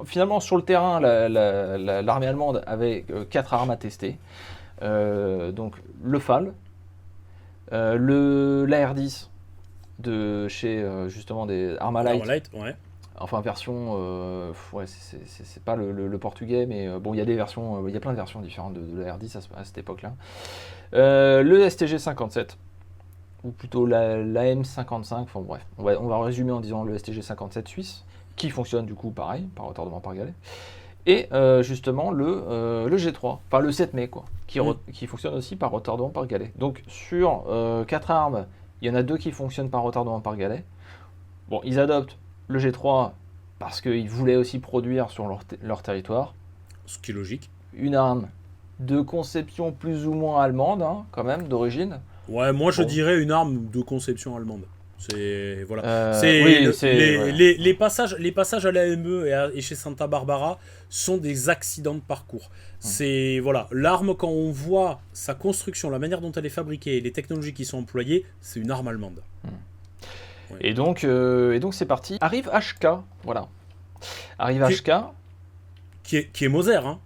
finalement, sur le terrain, l'armée allemande avait 4 armes à tester. Donc le FAL, l'AR-10 de chez justement des Armalite, Armalite, ouais. enfin version, c'est pas le portugais, mais bon, il y a des versions, il y a plein de versions différentes de l'AR-10 à cette époque-là. Le STG-57, ou plutôt l'AM-55, enfin bref, on va résumer en disant le STG-57 suisse, qui fonctionne du coup pareil, par retardement par galet. Et justement le G3, enfin le 7 mai quoi, qui fonctionne aussi par retardement par galet. Donc sur 4 armes, il y en a 2 qui fonctionnent par retardement par galet. Bon, ils adoptent le G3 parce qu'ils voulaient aussi produire sur leur territoire. Ce qui est logique. Une arme de conception plus ou moins allemande, hein, quand même, d'origine. Ouais, moi je Bon. dirais une arme de conception allemande. C'est voilà. Ouais. Les passages à l'AME et chez Santa Barbara sont des accidents de parcours. C'est voilà, l'arme quand on voit sa construction, la manière dont elle est fabriquée, et les technologies qui sont employées, c'est une arme allemande. Ouais. Et donc c'est parti. Arrive HK, voilà. Arrive Qui- HK. Qui est Moser, hein.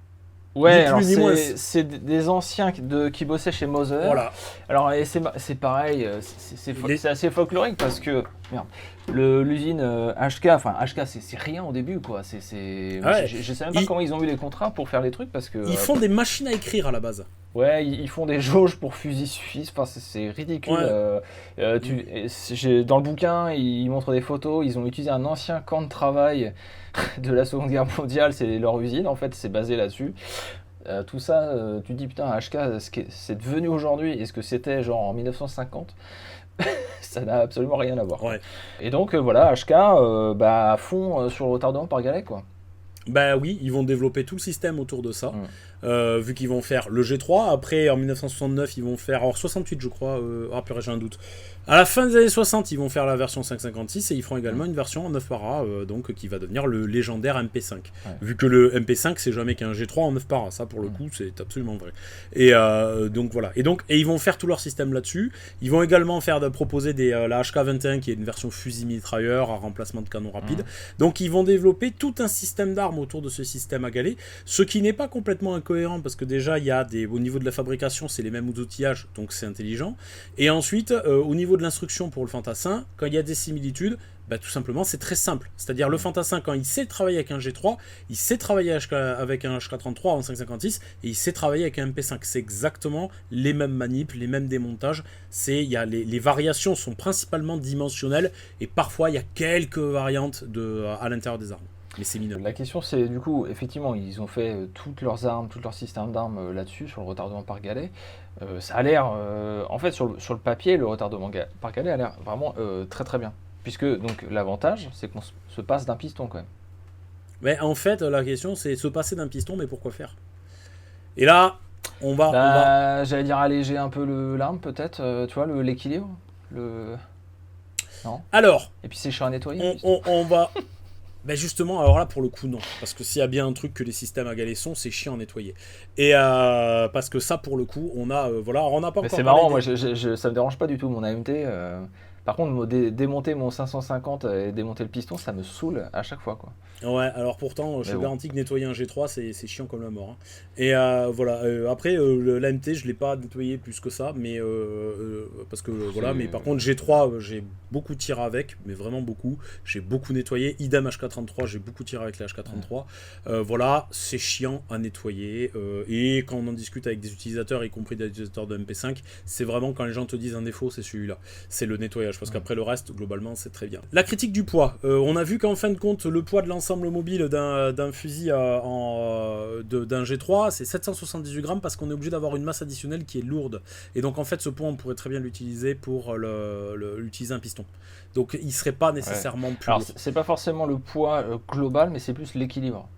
Ouais, Ni alors plus ni moins. c'est des anciens qui bossaient chez Moser. Voilà. Alors et c'est pareil, c'est assez folklorique parce que merde, l'usine HK, enfin HK c'est rien au début quoi. Ouais. Je sais même pas comment ils ont eu les contrats pour faire les trucs parce que Ils font des machines à écrire à la base. ouais, ils font des jauges pour fusil suisse, enfin c'est ridicule. Ouais. Dans le bouquin, ils montrent des photos, ils ont utilisé un ancien camp de travail de la Seconde Guerre mondiale, c'est leur usine en fait, c'est basé là-dessus. Tout ça, tu te dis putain, HK, c'est devenu aujourd'hui, et ce que c'était genre en 1950, ça n'a absolument rien à voir. Ouais. Et donc voilà, HK à fond sur le retardement par galet quoi. Bah oui, ils vont développer tout le système autour de ça. Vu qu'ils vont faire le G3, après en 1969 ils vont faire, alors 68 je crois, purée j'ai un doute. À la fin des années 60 ils vont faire la version 556 et ils feront également une version en 9 para, donc qui va devenir le légendaire MP5. Ouais. Vu que le MP5 c'est jamais qu'un G3 en 9 para, ça pour le coup c'est absolument vrai. Et donc voilà, et ils vont faire tout leur système là-dessus. Ils vont également proposer la HK21 qui est une version fusil mitrailleur à remplacement de canon rapide. Donc ils vont développer tout un système d'armes autour de ce système à galet, ce qui n'est pas complètement incohérent parce que déjà il y a au niveau de la fabrication c'est les mêmes outillages, donc c'est intelligent. Et ensuite au niveau de l'instruction pour le fantassin, quand il y a des similitudes, tout simplement c'est très simple. C'est-à-dire le fantassin quand il sait travailler avec un G3, il sait travailler avec un HK33 en 556 et il sait travailler avec un MP5. C'est exactement les mêmes manips, les mêmes démontages. Les variations sont principalement dimensionnelles et parfois il y a quelques variantes à l'intérieur des armes. Mais c'est mineur. La question c'est du coup, effectivement, ils ont fait toutes leurs armes, tout leur système d'armes là-dessus, sur le retardement par galet. Ça a l'air, en fait, sur le papier, le retardement par galet a l'air vraiment très très bien. Puisque donc l'avantage, c'est qu'on se passe d'un piston quand même. Mais en fait, la question c'est se passer d'un piston, mais pourquoi faire? Et là, on va... J'allais dire alléger un peu l'arme peut-être, tu vois, l'équilibre. Non. Alors. Et puis c'est cher à nettoyer. On va... Ben justement, alors là pour le coup non, parce que s'il y a bien un truc que les systèmes à galets sont, c'est chiant à nettoyer. Et parce que ça pour le coup, on a voilà, alors on n'a pas encore. C'est marrant, moi ça me dérange pas du tout mon AMT. Par contre, démonter mon 550 et démonter le piston, ça me saoule à chaque fois, quoi. Ouais, alors pourtant, je te garantis que nettoyer un G3, c'est chiant comme la mort. Hein. Et voilà, après, l'AMT, je l'ai pas nettoyé plus que ça, mais parce que voilà, mais par contre, G3, j'ai beaucoup tiré avec, mais vraiment beaucoup. J'ai beaucoup nettoyé. Idem HK33, j'ai beaucoup tiré avec la HK33. Voilà, c'est chiant à nettoyer. Et quand on en discute avec des utilisateurs, y compris des utilisateurs de MP5, c'est vraiment quand les gens te disent un défaut, c'est celui-là. C'est le nettoyage, parce qu'après le reste, globalement, c'est très bien. La critique du poids. On a vu qu'en fin de compte, le poids de l'ensemble mobile d'un fusil d'un G3, c'est 778 grammes parce qu'on est obligé d'avoir une masse additionnelle qui est lourde. Et donc en fait, ce poids, on pourrait très bien l'utiliser pour utiliser un piston. Donc il serait pas nécessairement plus lourd. C'est pas forcément le poids global, mais c'est plus l'équilibre.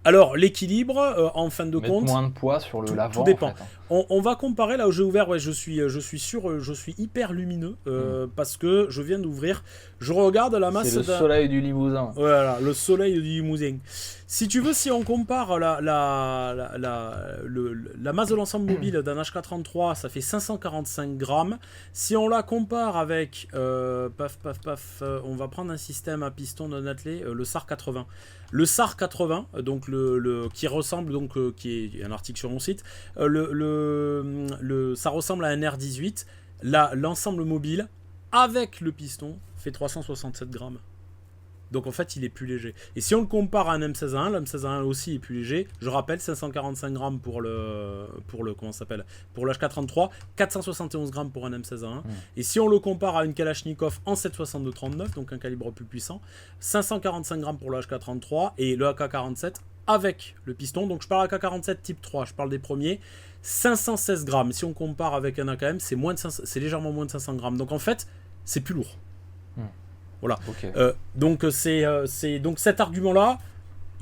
Alors, l'équilibre, en fin de compte... moins de poids sur l'avant. Tout dépend. En fait, hein. On va comparer, là où j'ai ouvert, ouais, je suis sûr, je suis hyper lumineux, parce que je viens d'ouvrir, je regarde la masse... C'est le soleil du Limousin. Voilà, le soleil du Limousin. Si tu veux, si on compare la masse de l'ensemble mobile d'un HK33, ça fait 545 grammes. Si on la compare avec, on va prendre un système à piston d'un attelé, le SAR 80. Le SAR 80, donc qui ressemble, donc qui est un article sur mon site, ça ressemble à un R18. L'ensemble mobile avec le piston fait 367 grammes. Donc en fait, il est plus léger. Et si on le compare à un M16A1, le M16A1 aussi est plus léger. Je rappelle, 545 grammes pour le HK33, 471 grammes pour un M16A1. Et si on le compare à une Kalachnikov en 7,62-39, donc un calibre plus puissant, 545 grammes pour le HK33 et le AK-47 avec le piston. Donc je parle AK-47 type 3, je parle des premiers. 516 grammes. Si on compare avec un AKM, c'est légèrement moins de 500 grammes. Donc en fait, c'est plus lourd. Voilà. Okay. Donc cet argument-là,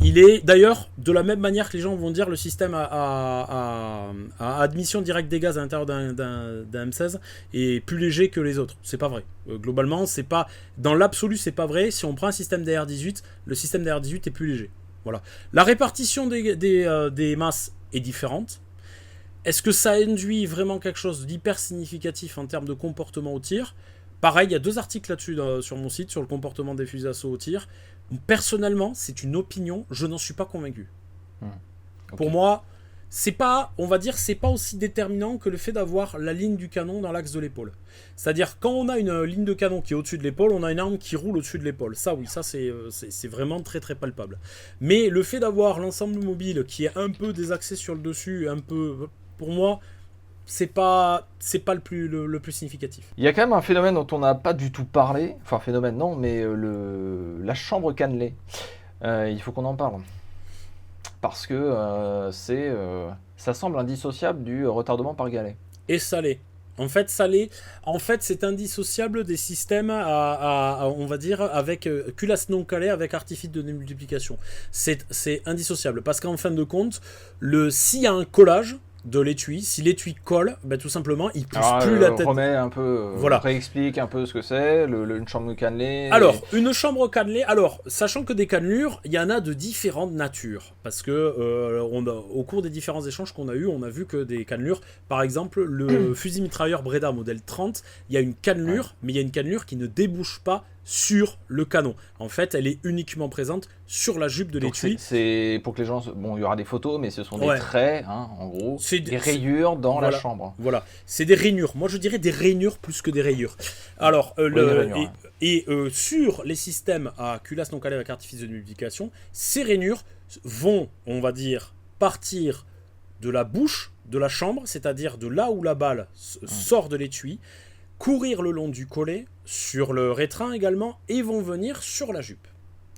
il est d'ailleurs de la même manière que les gens vont dire le système à admission directe des gaz à l'intérieur d'un M16 est plus léger que les autres. C'est pas vrai. Globalement, c'est pas dans l'absolu, c'est pas vrai. Si on prend un système d'AR-18, le système d'AR-18 est plus léger. Voilà. La répartition des masses est différente. Est-ce que ça induit vraiment quelque chose d'hyper significatif en termes de comportement au tir ? Pareil, il y a 2 articles là-dessus sur mon site, sur le comportement des fusils d'assaut au tir. Personnellement, c'est une opinion, je n'en suis pas convaincu. Okay. Pour moi, c'est pas aussi déterminant que le fait d'avoir la ligne du canon dans l'axe de l'épaule. C'est-à-dire, quand on a une ligne de canon qui est au-dessus de l'épaule, on a une arme qui roule au-dessus de l'épaule. Ça, oui, ça c'est vraiment très très palpable. Mais le fait d'avoir l'ensemble mobile qui est un peu désaxé sur le dessus, un peu, pour moi... c'est pas le plus significatif. Il y a quand même un phénomène dont on n'a pas du tout parlé, enfin phénomène non, mais la chambre cannelée. Il faut qu'on en parle. Parce que ça semble indissociable du retardement par galet. Et salé. En fait, c'est indissociable des systèmes on va dire, avec culasse non calée avec artifice de démultiplication. C'est indissociable. Parce qu'en fin de compte, s'il y a un collage de l'étui, si l'étui colle, tout simplement, il pousse plus la tête. Remet un peu, voilà. Réexplique un peu ce que c'est, une chambre cannelée. Alors, une chambre cannelée, sachant que des cannelures, il y en a de différentes natures. Parce que au cours des différents échanges qu'on a eu, on a vu que des cannelures, par exemple, le fusil mitrailleur Breda modèle 30, il y a une cannelure, mais il y a une cannelure qui ne débouche pas sur le canon. En fait, elle est uniquement présente sur la jupe de l'étui. C'est pour que les gens... Bon, il y aura des photos, mais ce sont des traits, hein, en gros. Des rayures dans la chambre. Voilà, c'est des rainures. Moi, je dirais des rainures plus que des rayures. Alors, sur les systèmes à culasse non calée avec artifice de multiplication, ces rainures vont, on va dire, partir de la bouche de la chambre, c'est-à-dire de là où la balle sort de l'étui, courir le long du collet, sur le rétrain également, et vont venir sur la jupe.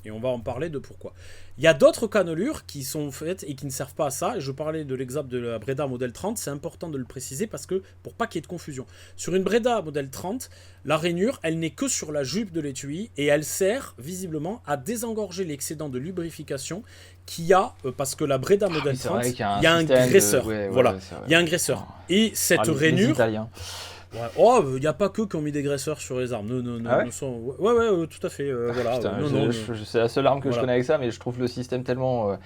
Et on va en parler de pourquoi. Il y a d'autres cannelures qui sont faites et qui ne servent pas à ça. Et je parlais de l'exemple de la Breda modèle 30. C'est important de le préciser parce que pour pas qu'il y ait de confusion. Sur une Breda modèle 30, la rainure, elle n'est que sur la jupe de l'étui et elle sert visiblement à désengorger l'excédent de lubrification qu'il y a parce que la Breda modèle 30, il y a un graisseur. Voilà, il y a un graisseur. Et cette rainure... Ouais. Oh, il n'y a pas que qui ont mis des graisseurs sur les armes. Non, ah ouais, ouais, tout à fait. Voilà. Putain, c'est la seule arme que je connais avec ça, mais je trouve le système tellement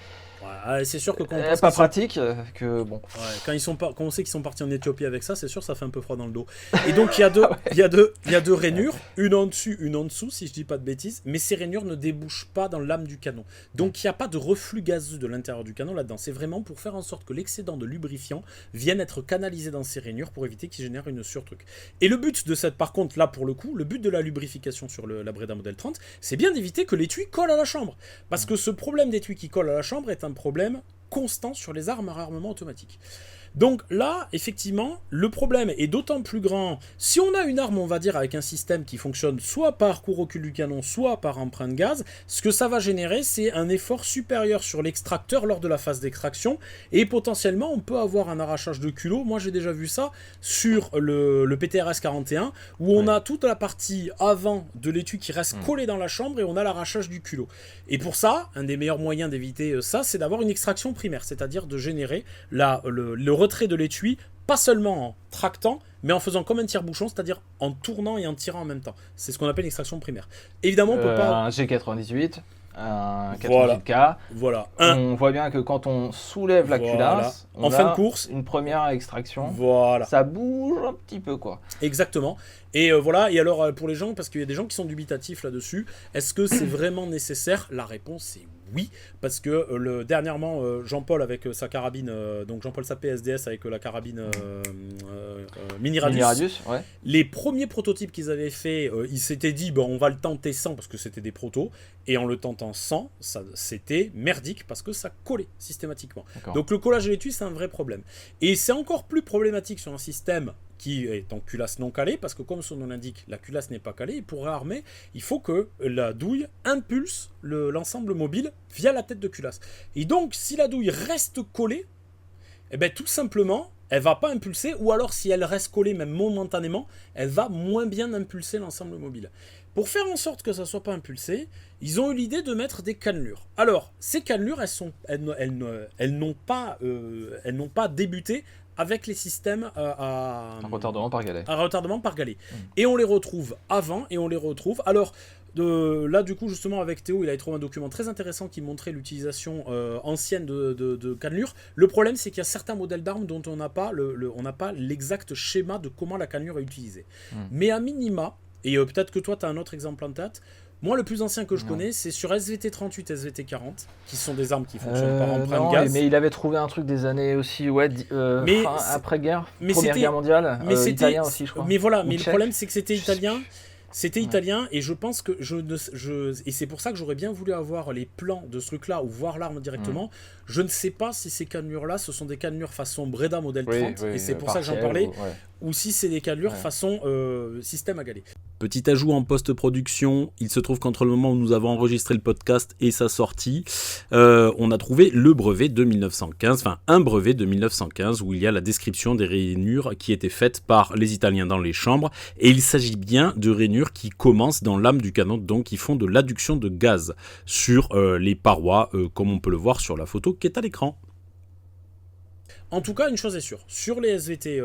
Ouais, c'est sûr que quand on pense pas qu'ils pratique, que bon. quand on sait qu'ils sont partis en Éthiopie avec ça, c'est sûr, ça fait un peu froid dans le dos. Et donc, il y a deux rainures, une en dessus, une en dessous, si je dis pas de bêtises, mais ces rainures ne débouchent pas dans l'âme du canon. Donc, il n'y a pas de reflux gazeux de l'intérieur du canon là-dedans. C'est vraiment pour faire en sorte que l'excédent de lubrifiant vienne être canalisé dans ces rainures pour éviter qu'il génère une surtruc. Et le but de cette, par contre, là pour le coup, le but de la lubrification sur la Breda Model 30, c'est bien d'éviter que l'étui colle à la chambre. Parce que ce problème d'étui qui colle à la chambre est un problème constant sur les armes à armement automatique. Donc là, effectivement, le problème est d'autant plus grand. Si on a une arme, on va dire, avec un système qui fonctionne soit par court-recul du canon, soit par empreinte gaz, ce que ça va générer, c'est un effort supérieur sur l'extracteur lors de la phase d'extraction, et potentiellement, on peut avoir un arrachage de culot. Moi, j'ai déjà vu ça sur le PTRS 41, où on a toute la partie avant de l'étui qui reste collée dans la chambre, et on a l'arrachage du culot. Et pour ça, un des meilleurs moyens d'éviter ça, c'est d'avoir une extraction primaire, c'est-à-dire de générer le retrait de l'étui, pas seulement en tractant, mais en faisant comme un tire-bouchon, c'est-à-dire en tournant et en tirant en même temps. C'est ce qu'on appelle l'extraction primaire. Évidemment, on peut pas... Un G98, un 88K. Voilà. On voit bien que quand on soulève la culasse, on en fin de course, une première extraction. Voilà. Ça bouge un petit peu, quoi. Exactement. Et voilà. Et alors, pour les gens, parce qu'il y a des gens qui sont dubitatifs là-dessus, est-ce que c'est vraiment nécessaire ? La réponse est oui, parce que dernièrement, Jean-Paul avec sa carabine, donc Jean-Paul Sapé SDS avec la carabine Mini Radius, ouais. Les premiers prototypes qu'ils avaient fait, ils s'étaient dit on va le tenter sans parce que c'était des protos, et en le tentant sans, c'était merdique parce que ça collait systématiquement. D'accord. Donc le collage de l'étui, c'est un vrai problème. Et c'est encore plus problématique sur un système qui est en culasse non calée, parce que comme son nom l'indique, la culasse n'est pas calée, et pour réarmer, il faut que la douille impulse l'ensemble mobile via la tête de culasse. Et donc, si la douille reste collée, eh ben, tout simplement, elle va pas impulser, ou alors si elle reste collée, même momentanément, elle va moins bien impulser l'ensemble mobile. Pour faire en sorte que ça soit pas impulsé, ils ont eu l'idée de mettre des cannelures. Alors, ces cannelures, elles n'ont pas débuté avec les systèmes à retardement par galet. Et on les retrouve avant et on les retrouve. Alors, là, du coup, justement, avec Théo, il avait trouvé un document très intéressant qui montrait l'utilisation ancienne de cannelures. Le problème, c'est qu'il y a certains modèles d'armes dont on n'a pas l'exact schéma de comment la cannelure est utilisée. Mais à minima, et peut-être que toi, tu as un autre exemple en tête. Moi, le plus ancien que je connais, c'est sur SVT-38 et SVT-40, qui sont des armes qui fonctionnent par empreinte gaz. Mais il avait trouvé un truc des années aussi, après-guerre, Première Guerre mondiale, italien aussi, je crois. Mais voilà, mais le problème, c'est que c'était italien. C'était italien, et je pense que et c'est pour ça que j'aurais bien voulu avoir les plans de ce truc-là, ou voir l'arme directement. Je ne sais pas si ces cannelures-là, ce sont des cannelures façon Breda Model 30, et c'est pour ça que j'en parlais, ou si c'est des cannelures façon système à galet. Petit ajout en post-production, il se trouve qu'entre le moment où nous avons enregistré le podcast et sa sortie, on a trouvé le brevet de 1915, enfin un brevet de 1915 où il y a la description des rainures qui étaient faites par les Italiens dans les chambres, et il s'agit bien de rainures qui commencent dans l'âme du canon, donc qui font de l'adduction de gaz sur les parois, comme on peut le voir sur la photo qui est à l'écran. En tout cas, une chose est sûre, sur les SVT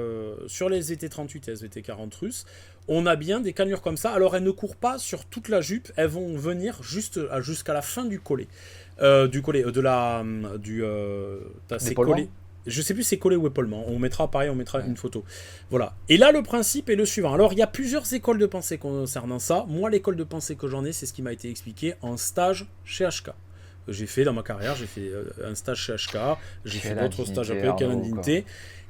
38 et SVT 40 russes, on a bien des cannelures comme ça. Alors, elles ne courent pas sur toute la jupe, elles vont venir jusqu'à la fin du collet. C'est collé. Je sais plus c'est collé ou épaulement. On mettra une photo. Voilà. Et là, le principe est le suivant. Alors, il y a plusieurs écoles de pensée concernant ça. Moi, l'école de pensée que j'en ai, c'est ce qui m'a été expliqué en stage chez HK. J'ai fait dans ma carrière, j'ai fait un stage chez HK, j'ai fait d'autres stages après, Canon Dignité.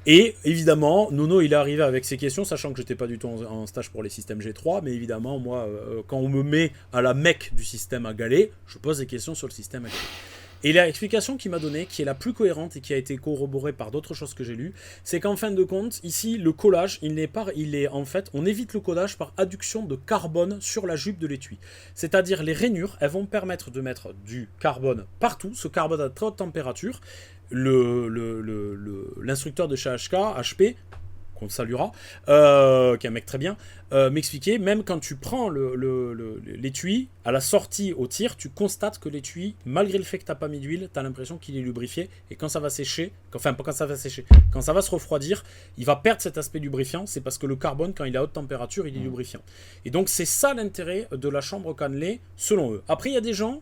Et évidemment, Nono, il est arrivé avec ses questions, sachant que j'étais pas du tout en stage pour les systèmes G3, mais évidemment, moi, quand on me met à la mecque du système à galet, je pose des questions sur le système à galet. Et l'explication qu'il m'a donnée, qui est la plus cohérente et qui a été corroborée par d'autres choses que j'ai lues, c'est qu'en fin de compte, ici, le collage, on évite le collage par adduction de carbone sur la jupe de l'étui. C'est-à-dire, les rainures, elles vont permettre de mettre du carbone partout, ce carbone à très haute température. L'instructeur de chez HP, qu'on saluera, qui est un mec très bien, m'expliquait, même quand tu prends l'étui, à la sortie au tir, tu constates que l'étui, malgré le fait que tu n'as pas mis d'huile, tu as l'impression qu'il est lubrifié, et quand ça va sécher, quand ça va se refroidir, il va perdre cet aspect lubrifiant, c'est parce que le carbone, quand il est à haute température, il est lubrifiant. Et donc c'est ça l'intérêt de la chambre cannelée, selon eux. Après, il y a des gens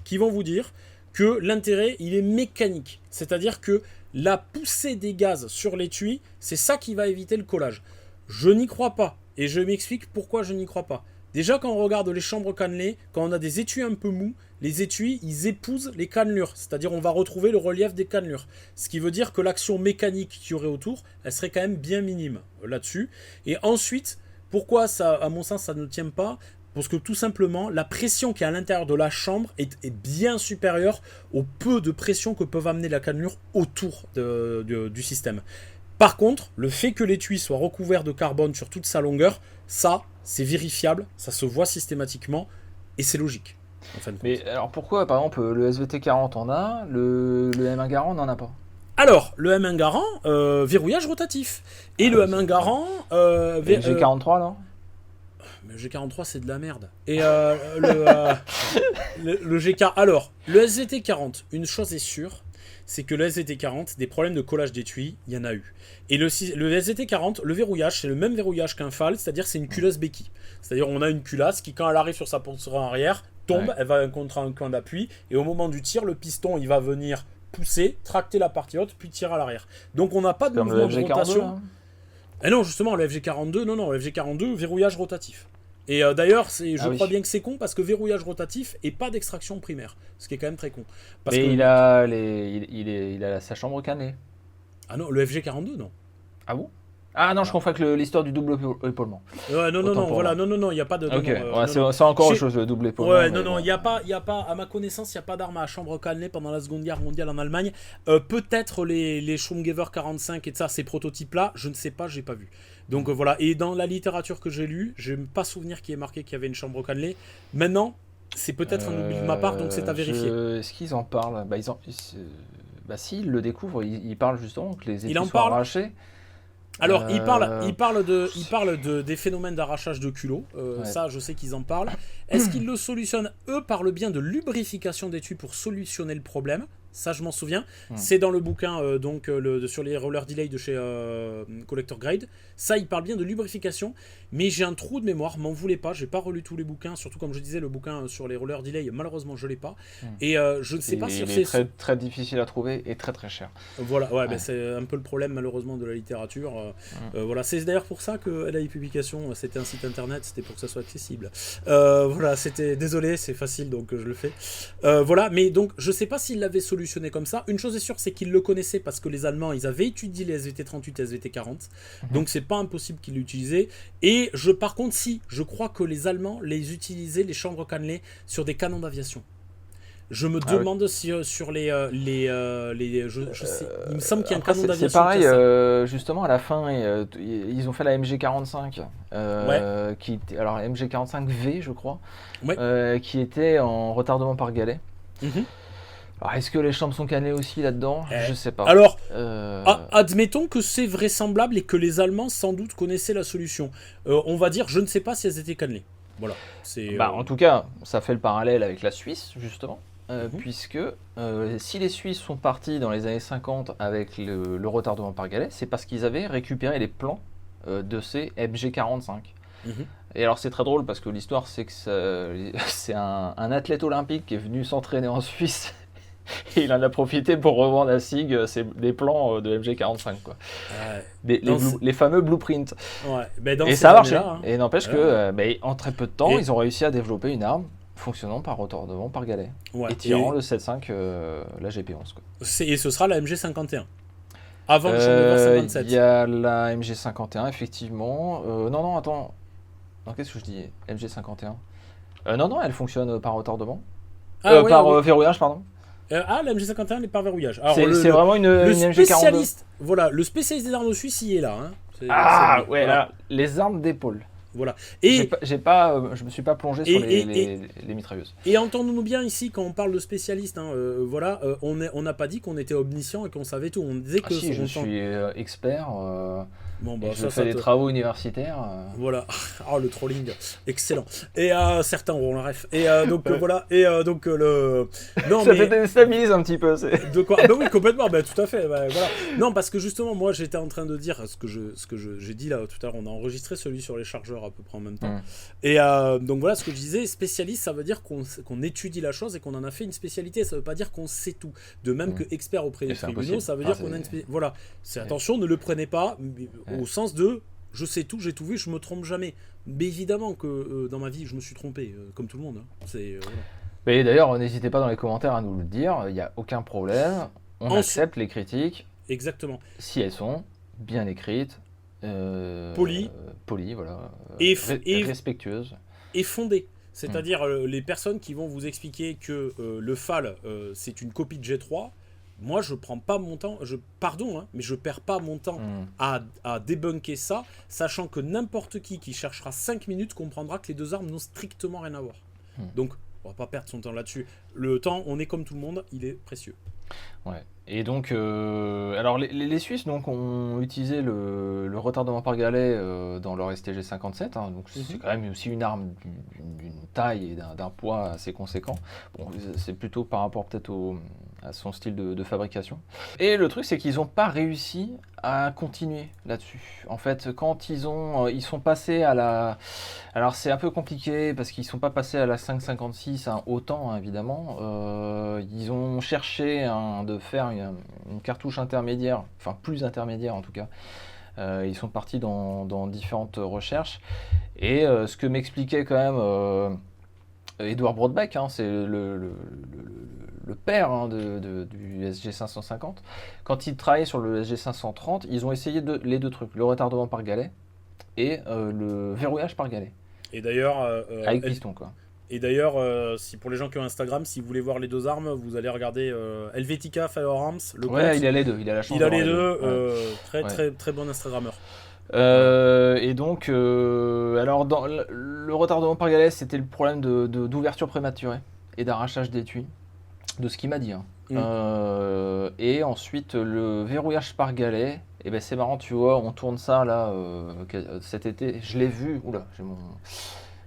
qui vont vous dire que l'intérêt, il est mécanique. C'est-à-dire que la poussée des gaz sur l'étui, c'est ça qui va éviter le collage. Je n'y crois pas. Et je m'explique pourquoi je n'y crois pas. Déjà, quand on regarde les chambres cannelées, quand on a des étuis un peu mous, les étuis, ils épousent les cannelures. C'est-à-dire, on va retrouver le relief des cannelures. Ce qui veut dire que l'action mécanique qu'il y aurait autour, elle serait quand même bien minime là-dessus. Et ensuite, pourquoi ça, à mon sens, ça ne tient pas ? Parce que tout simplement, la pression qui est à l'intérieur de la chambre est bien supérieure au peu de pression que peuvent amener la cannelure autour du système. Par contre, le fait que l'étui soit recouvert de carbone sur toute sa longueur, ça, c'est vérifiable, ça se voit systématiquement, et c'est logique. En fin de compte. Mais alors pourquoi, par exemple, le SVT40 en a, le M1 Garand n'en a pas? Alors, le M1 Garand, verrouillage rotatif. Et le M1 Garand... le G43, non? Le G43, c'est de la merde. Et le GK... Alors, le SVT40, une chose est sûre, c'est que le SVT40, des problèmes de collage d'étui, il y en a eu. Et le SVT40, le verrouillage, c'est le même verrouillage qu'un FAL, c'est-à-dire c'est une culasse béquille. C'est-à-dire on a une culasse qui, quand elle arrive sur sa ponceron arrière, tombe, elle va contre un coin d'appui, et au moment du tir, le piston, il va venir pousser, tracter la partie haute, puis tirer à l'arrière. Donc on n'a pas de mouvement de rotation. Et non, justement, le FG42, non, le FG42, verrouillage rotatif. Et d'ailleurs, je crois bien que c'est con parce que verrouillage rotatif et pas d'extraction primaire, ce qui est quand même très con. Parce mais que... il a sa chambre cannelée. Ah non, le FG42, non. Ah bon? Ah non, je confonds avec l'histoire du double épaulement. Ouais, non, il n'y a pas de... Ok, c'est encore autre chose, le double épaulement. Ouais, non, il n'y a pas, à ma connaissance, il n'y a pas d'arme à chambre cannelée pendant la Seconde Guerre mondiale en Allemagne. Peut-être les Schumgewehr 45 et ça, ces prototypes-là, je ne sais pas, j'ai pas vu. Donc voilà, et dans la littérature que j'ai lue, je n'ai pas souvenir qu'il y ait marqué qu'il y avait une chambre cannelée. Maintenant, c'est peut-être un oubli de ma part, donc c'est à vérifier. Est-ce qu'ils en parlent? S'ils le découvrent, ils parlent justement que les étuis sont arrachés. Alors, il parle des phénomènes d'arrachage de culots. Ça, je sais qu'ils en parlent. Est-ce qu'ils le solutionnent, eux, par le bien de lubrification d'étui pour solutionner le problème? Ça, je m'en souviens. C'est dans le bouquin sur les roller delay de chez Collector Grade. Ça, il parle bien de lubrification. Mais j'ai un trou de mémoire, m'en voulez pas. J'ai pas relu tous les bouquins. Surtout, comme je disais, le bouquin sur les roller delay, malheureusement, je l'ai pas. Et je ne sais pas si c'est très, très difficile à trouver et très très cher. Voilà, ouais. C'est un peu le problème, malheureusement, de la littérature. Voilà, c'est d'ailleurs pour ça que LAI Publication, c'était un site internet, c'était pour que ça soit accessible. Voilà, désolé, c'est facile, donc je le fais. Voilà, mais donc, je sais pas s'il l'avait solutionné comme ça. Une chose est sûre, c'est qu'ils le connaissaient parce que les Allemands, ils avaient étudié les SVT38 et SVT40. Donc c'est pas impossible qu'ils l'utilisaient. Et par contre, je crois que les Allemands les utilisaient, les chambres cannelées, sur des canons d'aviation. Je me demande si sur les je sais, il me semble qu'il y a un canon d'aviation. C'est pareil, justement à la fin, ils ont fait la MG45, alors MG45V je crois, qui était en retardement par galet. Alors, est-ce que les chambres sont cannelées aussi là-dedans? Je sais pas. Alors, admettons que c'est vraisemblable et que les Allemands sans doute connaissaient la solution. On va dire, je ne sais pas si elles étaient cannelées. Voilà. En tout cas, ça fait le parallèle avec la Suisse, justement. Puisque si les Suisses sont partis dans les années 50 avec le retardement par galet, c'est parce qu'ils avaient récupéré les plans de ces MG45. Et alors c'est très drôle parce que l'histoire c'est que c'est un athlète olympique qui est venu s'entraîner en Suisse et il en a profité pour revendre à SIG les plans de MG45 quoi. Les fameux blueprints. Et ça a marché. Et n'empêche que en très peu de temps ils ont réussi à développer une arme fonctionnant par retardement par galet et tirant le 7.5 la GP11 quoi. Et ce sera la MG51 avant le Schumgewehr 57. Il y a la MG51 effectivement. Non attends. Non, qu'est-ce que je dis? MG51 non, elle fonctionne par retardement. Verrouillage, pardon. La MG51 est par verrouillage. C'est vraiment une MG42. Voilà, le spécialiste des armes suisses, il est là. Là, les armes d'épaule. Voilà. Et je me suis pas plongé sur les mitrailleuses. Et entendons-nous bien ici, quand on parle de spécialistes, on n'a pas dit qu'on était omniscient et qu'on savait tout. On disait que je suis expert. Bon, bah, Et je fais des travaux universitaires. Voilà, oh, le trolling, excellent. Et certains auront la ref. Et donc Ouais. voilà, et donc le. Non, Ça mais. te déstabilise un petit peu. De quoi? Ah bah oui, complètement, bah, tout à fait. Bah, voilà. Non, parce que justement, moi j'étais en train de dire j'ai dit là tout à l'heure, on a enregistré celui sur les chargeurs à peu près en même temps. Et donc voilà, ce que je disais, spécialiste, ça veut dire qu'on étudie la chose et qu'on en a fait une spécialité. Ça veut pas dire qu'on sait tout. De même que expert auprès des tribunaux, ça veut dire qu'on a une spécialité. Voilà, attention, ne le prenez pas au sens de je sais tout, j'ai tout vu, je me trompe jamais. Mais évidemment que dans ma vie, je me suis trompé, comme tout le monde. Hein. Voilà. Mais d'ailleurs, n'hésitez pas dans les commentaires à nous le dire, il n'y a aucun problème. On accepte les critiques. Exactement. Si elles sont bien écrites, polies, voilà, et respectueuses. Et fondées. C'est-à-dire les personnes qui vont vous expliquer que le FAL, c'est une copie de G3. Moi, je prends pas mon temps, mais je perds pas mon temps à débunker ça, sachant que n'importe qui cherchera 5 minutes comprendra que les deux armes n'ont strictement rien à voir. Donc, on va pas perdre son temps là-dessus. Le temps, on est comme tout le monde, il est précieux. Ouais. Et donc, alors les Suisses donc, ont utilisé le retardement par galet dans leur STG 57, hein, donc c'est quand même aussi une arme d'une taille et d'un poids assez conséquent. Bon, c'est plutôt par rapport peut-être à son style de fabrication. Et le truc, c'est qu'ils n'ont pas réussi à continuer là-dessus. En fait, quand ils sont passés à la... Alors c'est un peu compliqué parce qu'ils ne sont pas passés à la 5,56 autant, hein, évidemment. Ils ont cherché de faire une cartouche intermédiaire, enfin plus intermédiaire en tout cas. Ils sont partis dans différentes recherches. Et ce que m'expliquait quand même Edouard Brodbeck, hein, c'est le père du SG 550. Quand ils travaillaient sur le SG 530, ils ont essayé les deux trucs, le retardement par galet et le verrouillage par galet. Et d'ailleurs, avec piston quoi. Et d'ailleurs, si pour les gens qui ont Instagram, si vous voulez voir les deux armes, vous allez regarder Helvetica Firearms. Ouais, il a les deux, il a la chance. Il a les deux, très bon Instagrammeur. Et donc, alors dans le retardement par galet, c'était le problème d'ouverture prématurée et d'arrachage d'étui, de ce qu'il m'a dit. Hein. Et ensuite, le verrouillage par galet, et ben c'est marrant, tu vois, on tourne ça là cet été. Je l'ai vu,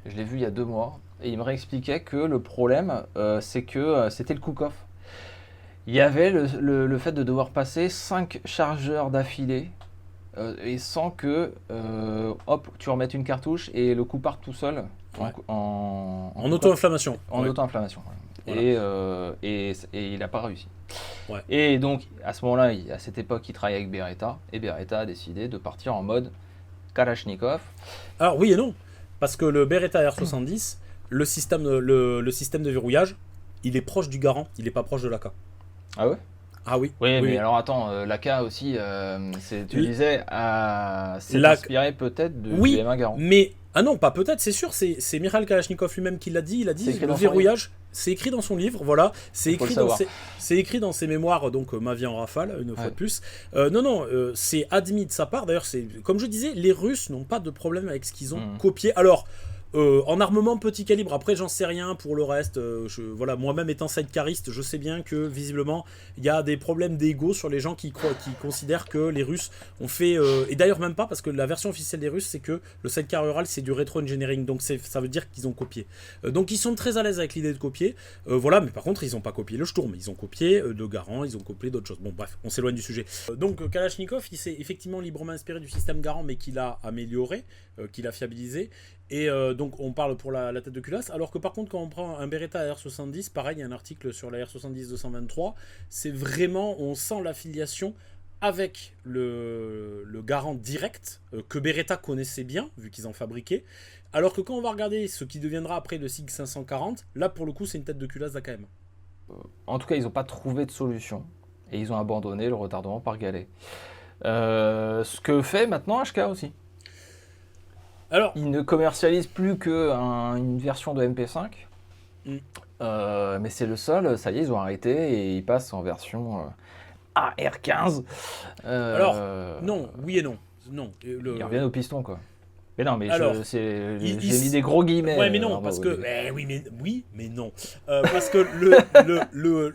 je l'ai vu il y a 2 mois, et il me réexpliquait que le problème, c'est que c'était le cook-off. Il y avait le fait de devoir passer 5 chargeurs d'affilée. Et sans que tu remettes une cartouche et le coup parte tout seul en auto-inflammation. En auto-inflammation. Voilà. Et il n'a pas réussi. Ouais. Et donc à ce moment-là, à cette époque, il travaillait avec Beretta et Beretta a décidé de partir en mode Kalachnikov. Alors oui et non, parce que le Beretta R70, le système de verrouillage, il est proche du Garand, il n'est pas proche de l'AK. Ah ouais? Ah oui. Oui, mais alors attends, l'AK aussi, tu disais, c'est inspiré peut-être du M1 Garand. Mais, non, pas peut-être, c'est sûr, c'est Mikhail Kalachnikov lui-même qui l'a dit, il a dit le verrouillage, c'est écrit dans son livre, voilà, c'est écrit dans ses mémoires, donc Ma vie en rafale, une fois de plus. Non, c'est admis de sa part, d'ailleurs, comme je disais, les Russes n'ont pas de problème avec ce qu'ils ont copié. Alors, en armement petit calibre, après j'en sais rien pour le reste, voilà, moi-même étant sidecariste, je sais bien que visiblement il y a des problèmes d'ego sur les gens qui considèrent que les Russes ont fait, et d'ailleurs même pas, parce que la version officielle des Russes c'est que le sidecar rural c'est du rétro-engineering, donc ça veut dire qu'ils ont copié, donc ils sont très à l'aise avec l'idée de copier, voilà, mais par contre ils ont pas copié le Sturm, ils ont copié le Garand, ils ont copié d'autres choses, bon bref, on s'éloigne du sujet. Donc Kalachnikov il s'est effectivement librement inspiré du système Garand, mais qu'il a amélioré, qu'il a fiabilisé. Et donc on parle pour la tête de culasse, alors que par contre quand on prend un Beretta R70, pareil, il y a un article sur la R70 223, c'est vraiment, on sent l'affiliation avec le Garand direct, que Beretta connaissait bien, vu qu'ils en fabriquaient, alors que quand on va regarder ce qui deviendra après le SIG 540, là pour le coup c'est une tête de culasse d'AKM. En tout cas ils n'ont pas trouvé de solution, et ils ont abandonné le retardement par galet. Ce que fait maintenant HK aussi. Alors, ils ne commercialisent plus qu'une version de MP5, mais c'est le seul, ça y est, ils ont arrêté et ils passent en version AR15. Alors, non, oui et non. Ils reviennent au piston, quoi. Mais non, mais Alors, j'ai mis des gros guillemets. Ouais, mais non, Arnaud, parce que oui, mais non, parce que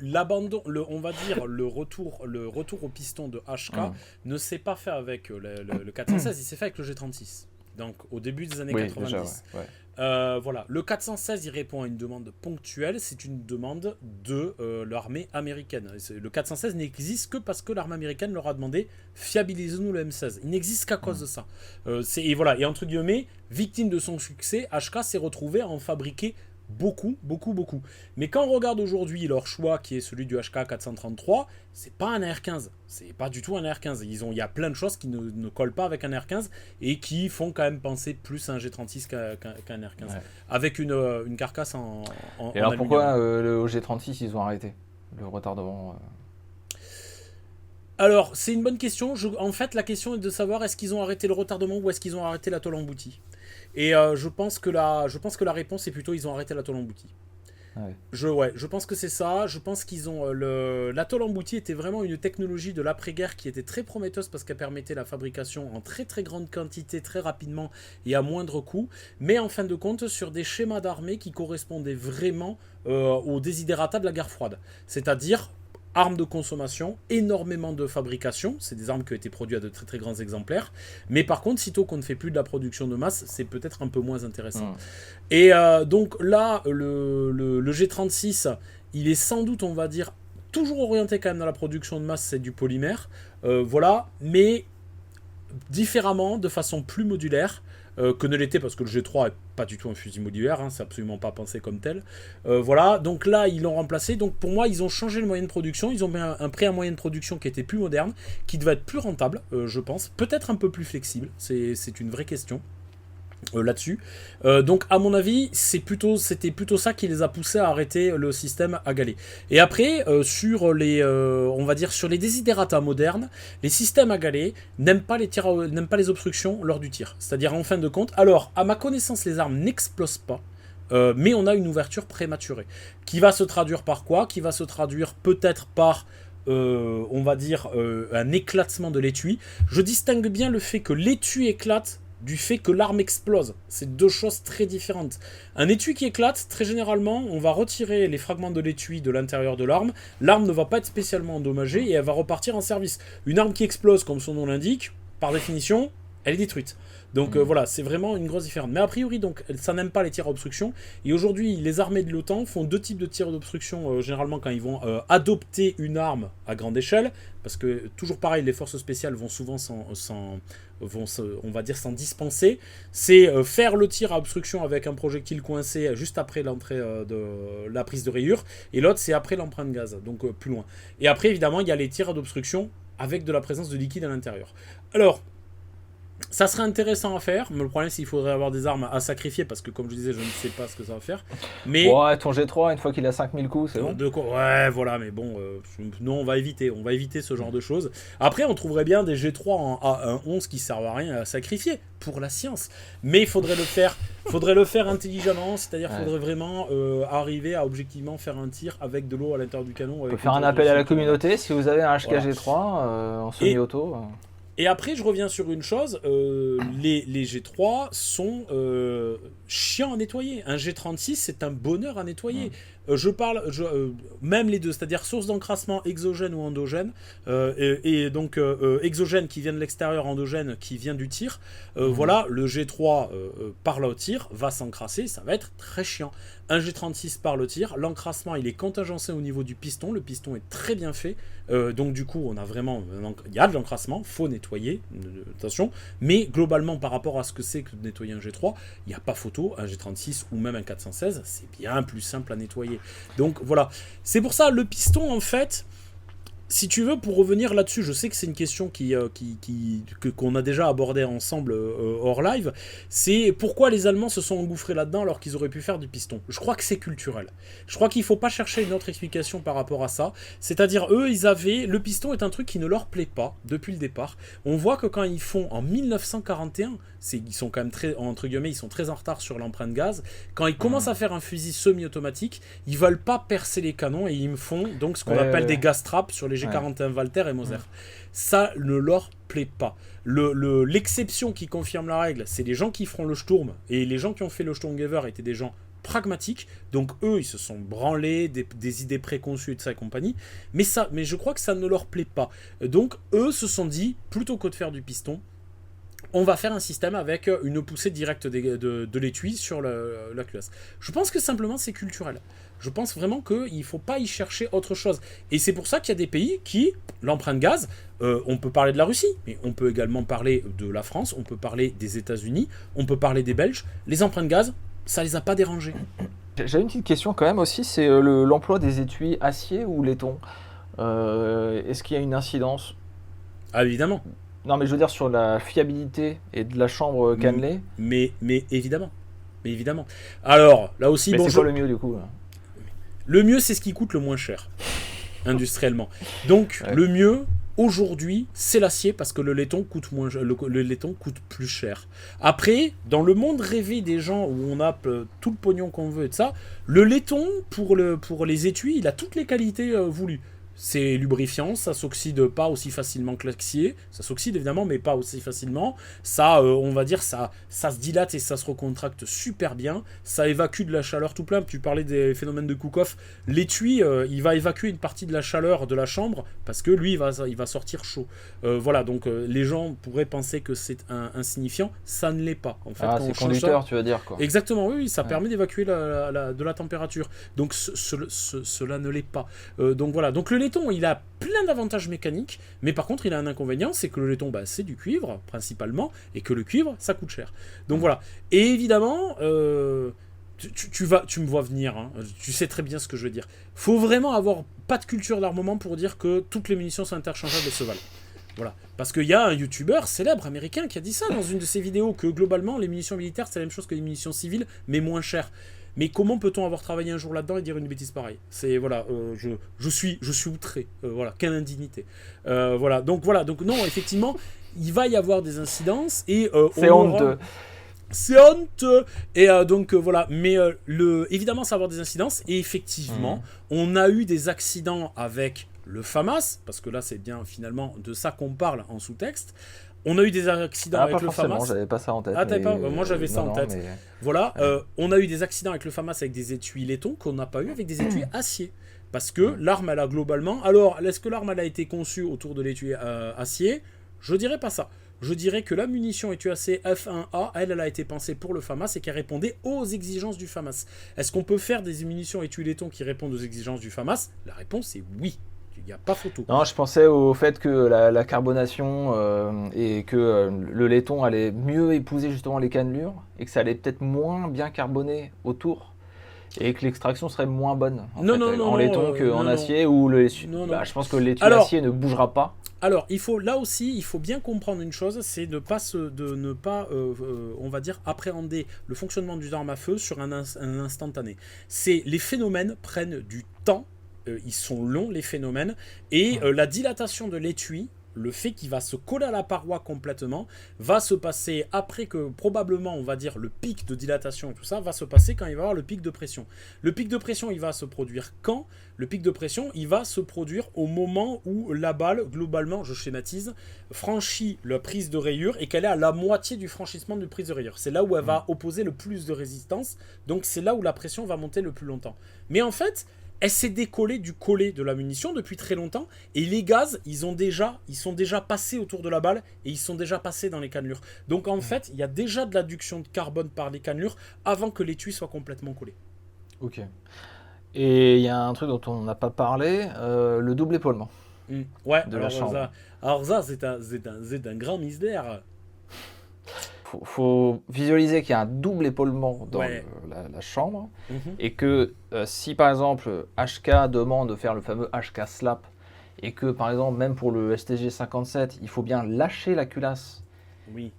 l'abandon, on va dire le retour au piston de HK ne s'est pas fait avec le 416, il s'est fait avec le G36. Donc au début des années 90. Déjà, ouais. Voilà, le 416 il répond à une demande ponctuelle, c'est une demande de l'armée américaine. Le 416 n'existe que parce que l'armée américaine leur a demandé fiabilisez-nous le M16. Il n'existe qu'à cause de ça. Et voilà, et entre guillemets, victime de son succès, HK s'est retrouvé à en fabriquer beaucoup. Mais quand on regarde aujourd'hui leur choix, qui est celui du HK 433, c'est pas un AR-15. C'est pas du tout un AR-15. Il y a plein de choses qui ne collent pas avec un AR-15 et qui font quand même penser plus à un G36 qu'un AR-15. Ouais. Avec une carcasse en et alors pourquoi le G36 ils ont arrêté le retardement Alors, c'est une bonne question. En fait, la question est de savoir est-ce qu'ils ont arrêté le retardement ou est-ce qu'ils ont arrêté la tôle emboutie. Et je pense que la réponse est plutôt ils ont arrêté la tôle emboutie. Ouais. Je pense que c'est ça. Je pense qu'ils ont la tôle emboutie était vraiment une technologie de l'après-guerre qui était très prometteuse parce qu'elle permettait la fabrication en très très grande quantité, très rapidement et à moindre coût. Mais en fin de compte, sur des schémas d'armée qui correspondaient vraiment aux desiderata de la guerre froide. C'est-à-dire armes de consommation, énormément de fabrication, c'est des armes qui ont été produites à de très très grands exemplaires, mais par contre, sitôt qu'on ne fait plus de la production de masse, c'est peut-être un peu moins intéressant. Et donc là, le G36, il est sans doute, on va dire, toujours orienté quand même dans la production de masse, c'est du polymère, voilà, mais différemment, de façon plus modulaire, que ne l'était parce que le G3 est pas du tout un fusil modulaire, hein, c'est absolument pas pensé comme tel. Voilà, donc là ils l'ont remplacé. Donc pour moi ils ont changé le moyen de production, ils ont mis un prix à moyen de production qui était plus moderne, qui devait être plus rentable, je pense, peut-être un peu plus flexible. C'est une vraie question. Là-dessus. Donc à mon avis, c'était plutôt ça qui les a poussés à arrêter le système à galet. Et après, sur les desiderata modernes, les systèmes à galet n'aiment pas les obstructions lors du tir. C'est-à-dire en fin de compte, alors à ma connaissance, les armes n'explosent pas. Mais on a une ouverture prématurée. Qui va se traduire par quoi ? Qui va se traduire peut-être par un éclatement de l'étui. Je distingue bien le fait que l'étui éclate du fait que l'arme explose. C'est deux choses très différentes. Un étui qui éclate, très généralement, on va retirer les fragments de l'étui de l'intérieur de l'arme. L'arme ne va pas être spécialement endommagée et elle va repartir en service. Une arme qui explose, comme son nom l'indique, par définition, elle est détruite. Donc voilà, c'est vraiment une grosse différence. Mais a priori, donc, ça n'aime pas les tirs à obstruction. Et aujourd'hui, les armées de l'OTAN font deux types de tirs d'obstruction, généralement quand ils vont adopter une arme à grande échelle. Parce que, toujours pareil, les forces spéciales vont souvent on va dire s'en dispenser. C'est faire le tir à obstruction avec un projectile coincé juste après l'entrée de la prise de rayure. Et l'autre, c'est après l'empreinte gaz, donc plus loin. Et après, évidemment, il y a les tirs d'obstruction avec de la présence de liquide à l'intérieur. Alors, ça serait intéressant à faire, mais le problème c'est qu'il faudrait avoir des armes à sacrifier parce que comme je disais, je ne sais pas ce que ça va faire. Mais ouais, ton G3, une fois qu'il a 5000 coups, c'est bon. Ouais, voilà, mais bon, non, on va éviter ce genre de choses. Après, on trouverait bien des G3 en A1-11 qui servent à rien à sacrifier pour la science. Mais il faudrait le faire intelligemment, c'est-à-dire qu'il faudrait vraiment arriver à objectivement faire un tir avec de l'eau à l'intérieur du canon. On peut faire un appel à la communauté si vous avez un HK-G3 en semi-auto. Et après, je reviens sur une chose, les G3 sont chiants à nettoyer. Un G36, c'est un bonheur à nettoyer. Même les deux, c'est-à-dire source d'encrassement exogène ou endogène, et donc exogène qui vient de l'extérieur, endogène qui vient du tir. Voilà, le G3 par le tir va s'encrasser, ça va être très chiant. Un G36 par le tir, l'encrassement il est contingencé au niveau du piston, le piston est très bien fait, donc du coup on a vraiment, il y a de l'encrassement, faut nettoyer, attention, mais globalement par rapport à ce que c'est que de nettoyer un G3, il n'y a pas photo, un G36 ou même un 416, c'est bien plus simple à nettoyer. Donc voilà, c'est pour ça le piston en fait, si tu veux, pour revenir là-dessus, je sais que c'est une question qu'on a déjà abordée ensemble hors live, c'est pourquoi les Allemands se sont engouffrés là-dedans alors qu'ils auraient pu faire du piston. Je crois que c'est culturel. Je crois qu'il ne faut pas chercher une autre explication par rapport à ça. C'est-à-dire, eux, le piston est un truc qui ne leur plaît pas depuis le départ. On voit que quand ils font en 1941, ils sont quand même très, entre guillemets, ils sont très en retard sur l'empreinte gaz. Quand ils commencent à faire un fusil semi-automatique, ils veulent pas percer les canons et ils me font donc ce qu'on appelle des gas traps sur les G41 Walther et Moser. Ça ne leur plaît pas. L'exception qui confirme la règle, c'est les gens qui feront le Sturm, et les gens qui ont fait le Sturmgewehr étaient des gens pragmatiques, donc eux ils se sont branlés des idées préconçues et de ça et compagnie, mais je crois que ça ne leur plaît pas. Donc eux se sont dit, plutôt que de faire du piston, on va faire un système avec une poussée directe de l'étui sur la culasse. Je pense que simplement c'est culturel. Je pense vraiment qu'il ne faut pas y chercher autre chose. Et c'est pour ça qu'il y a des pays qui, l'empreinte gaz, on peut parler de la Russie, mais on peut également parler de la France, on peut parler des États-Unis, on peut parler des Belges. Les empreintes gaz, ça les a pas dérangés. J'ai une petite question quand même aussi, c'est l'emploi des étuis acier ou laiton. Est-ce qu'il y a une incidence? Ah, évidemment. Non, mais je veux dire sur la fiabilité et de la chambre cannelée. Mais évidemment. Mais évidemment. Alors, là aussi... Mais c'est quoi le mieux du coup là? Le mieux, c'est ce qui coûte le moins cher, industriellement. Donc, le mieux... Aujourd'hui, c'est l'acier parce que le laiton coûte le laiton coûte plus cher. Après, dans le monde rêvé des gens où on a tout le pognon qu'on veut et de ça, le laiton pour les étuis, il a toutes les qualités voulues. C'est lubrifiant, ça s'oxyde pas aussi facilement que l'acier, ça s'oxyde évidemment mais pas aussi facilement, ça on va dire ça se dilate et ça se recontracte super bien, ça évacue de la chaleur tout plein. Tu parlais des phénomènes de Koukov, l'étui il va évacuer une partie de la chaleur de la chambre parce que lui il va sortir chaud. Voilà, donc les gens pourraient penser que c'est insignifiant, ça ne l'est pas en fait. C'est conducteur, tu veux dire quoi. Exactement, oui, ça permet d'évacuer de la température, donc cela ne l'est pas. Donc voilà, donc le laiton, il a plein d'avantages mécaniques, mais par contre, il a un inconvénient, c'est que le laiton, c'est du cuivre, principalement, et que le cuivre, ça coûte cher. Donc voilà. Et évidemment, tu me vois venir, hein, tu sais très bien ce que je veux dire. Faut vraiment avoir pas de culture d'armement pour dire que toutes les munitions sont interchangeables et se valent. Voilà. Parce qu'il y a un youtubeur célèbre américain qui a dit ça dans une de ses vidéos, que globalement, les munitions militaires, c'est la même chose que les munitions civiles, mais moins chères. Mais comment peut-on avoir travaillé un jour là-dedans et dire une bêtise pareille? C'est voilà, je suis outré. Voilà, quelle indignité. Voilà, donc non, effectivement, il va y avoir des incidences et c'est honteux. C'est honteux. Et donc voilà, mais évidemment, ça va avoir des incidences et effectivement, on a eu des accidents avec le FAMAS, parce que là, c'est bien finalement de ça qu'on parle en sous-texte. On a eu des accidents avec le FAMAS. J'avais pas ça en tête. Ah, t'avais pas? Moi, j'avais ça en tête. Mais... Voilà, on a eu des accidents avec le FAMAS avec des étuis laiton qu'on n'a pas eu avec des étuis acier. Parce que l'arme, elle a globalement... Alors, est-ce que l'arme, elle a été conçue autour de l'étui acier? Je dirais pas ça. Je dirais que la munition étui-acier F1A, elle a été pensée pour le FAMAS et qu'elle répondait aux exigences du FAMAS. Est-ce qu'on peut faire des munitions étui laiton qui répondent aux exigences du FAMAS? La réponse est oui. Il n'y a pas photo. Non, je pensais au fait que la carbonation et que le laiton allait mieux épouser justement les cannelures et que ça allait peut-être moins bien carboner autour et que l'extraction serait moins bonne en laiton qu'en acier ou je pense que l'étui acier ne bougera pas. Alors, là aussi, il faut bien comprendre une chose, c'est de ne pas on va dire, appréhender le fonctionnement d'une arme à feu sur un instantané. Les phénomènes prennent du temps. Ils sont longs, les phénomènes, et la dilatation de l'étui, le fait qu'il va se coller à la paroi complètement, va se passer après que, probablement, on va dire, le pic de dilatation et tout ça, va se passer quand il va y avoir le pic de pression. Le pic de pression, il va se produire quand? Le pic de pression, il va se produire au moment où la balle, globalement, je schématise, franchit la prise de rayure et qu'elle est à la moitié du franchissement de prise de rayure. C'est là où elle va opposer le plus de résistance, donc c'est là où la pression va monter le plus longtemps. Mais en fait... elle s'est décollée du collet de la munition depuis très longtemps et les gaz, ils sont déjà passés autour de la balle et ils sont déjà passés dans les cannelures. Donc en fait, il y a déjà de l'adduction de carbone par les cannelures avant que l'étui soit complètement collé. Ok. Et il y a un truc dont on n'a pas parlé, le double épaulement. Ouais, de la chambre. Alors ça, c'est un grand mystère. Faut visualiser qu'il y a un double épaulement dans la chambre et que si par exemple HK demande de faire le fameux HK slap et que par exemple même pour le STG 57 il faut bien lâcher la culasse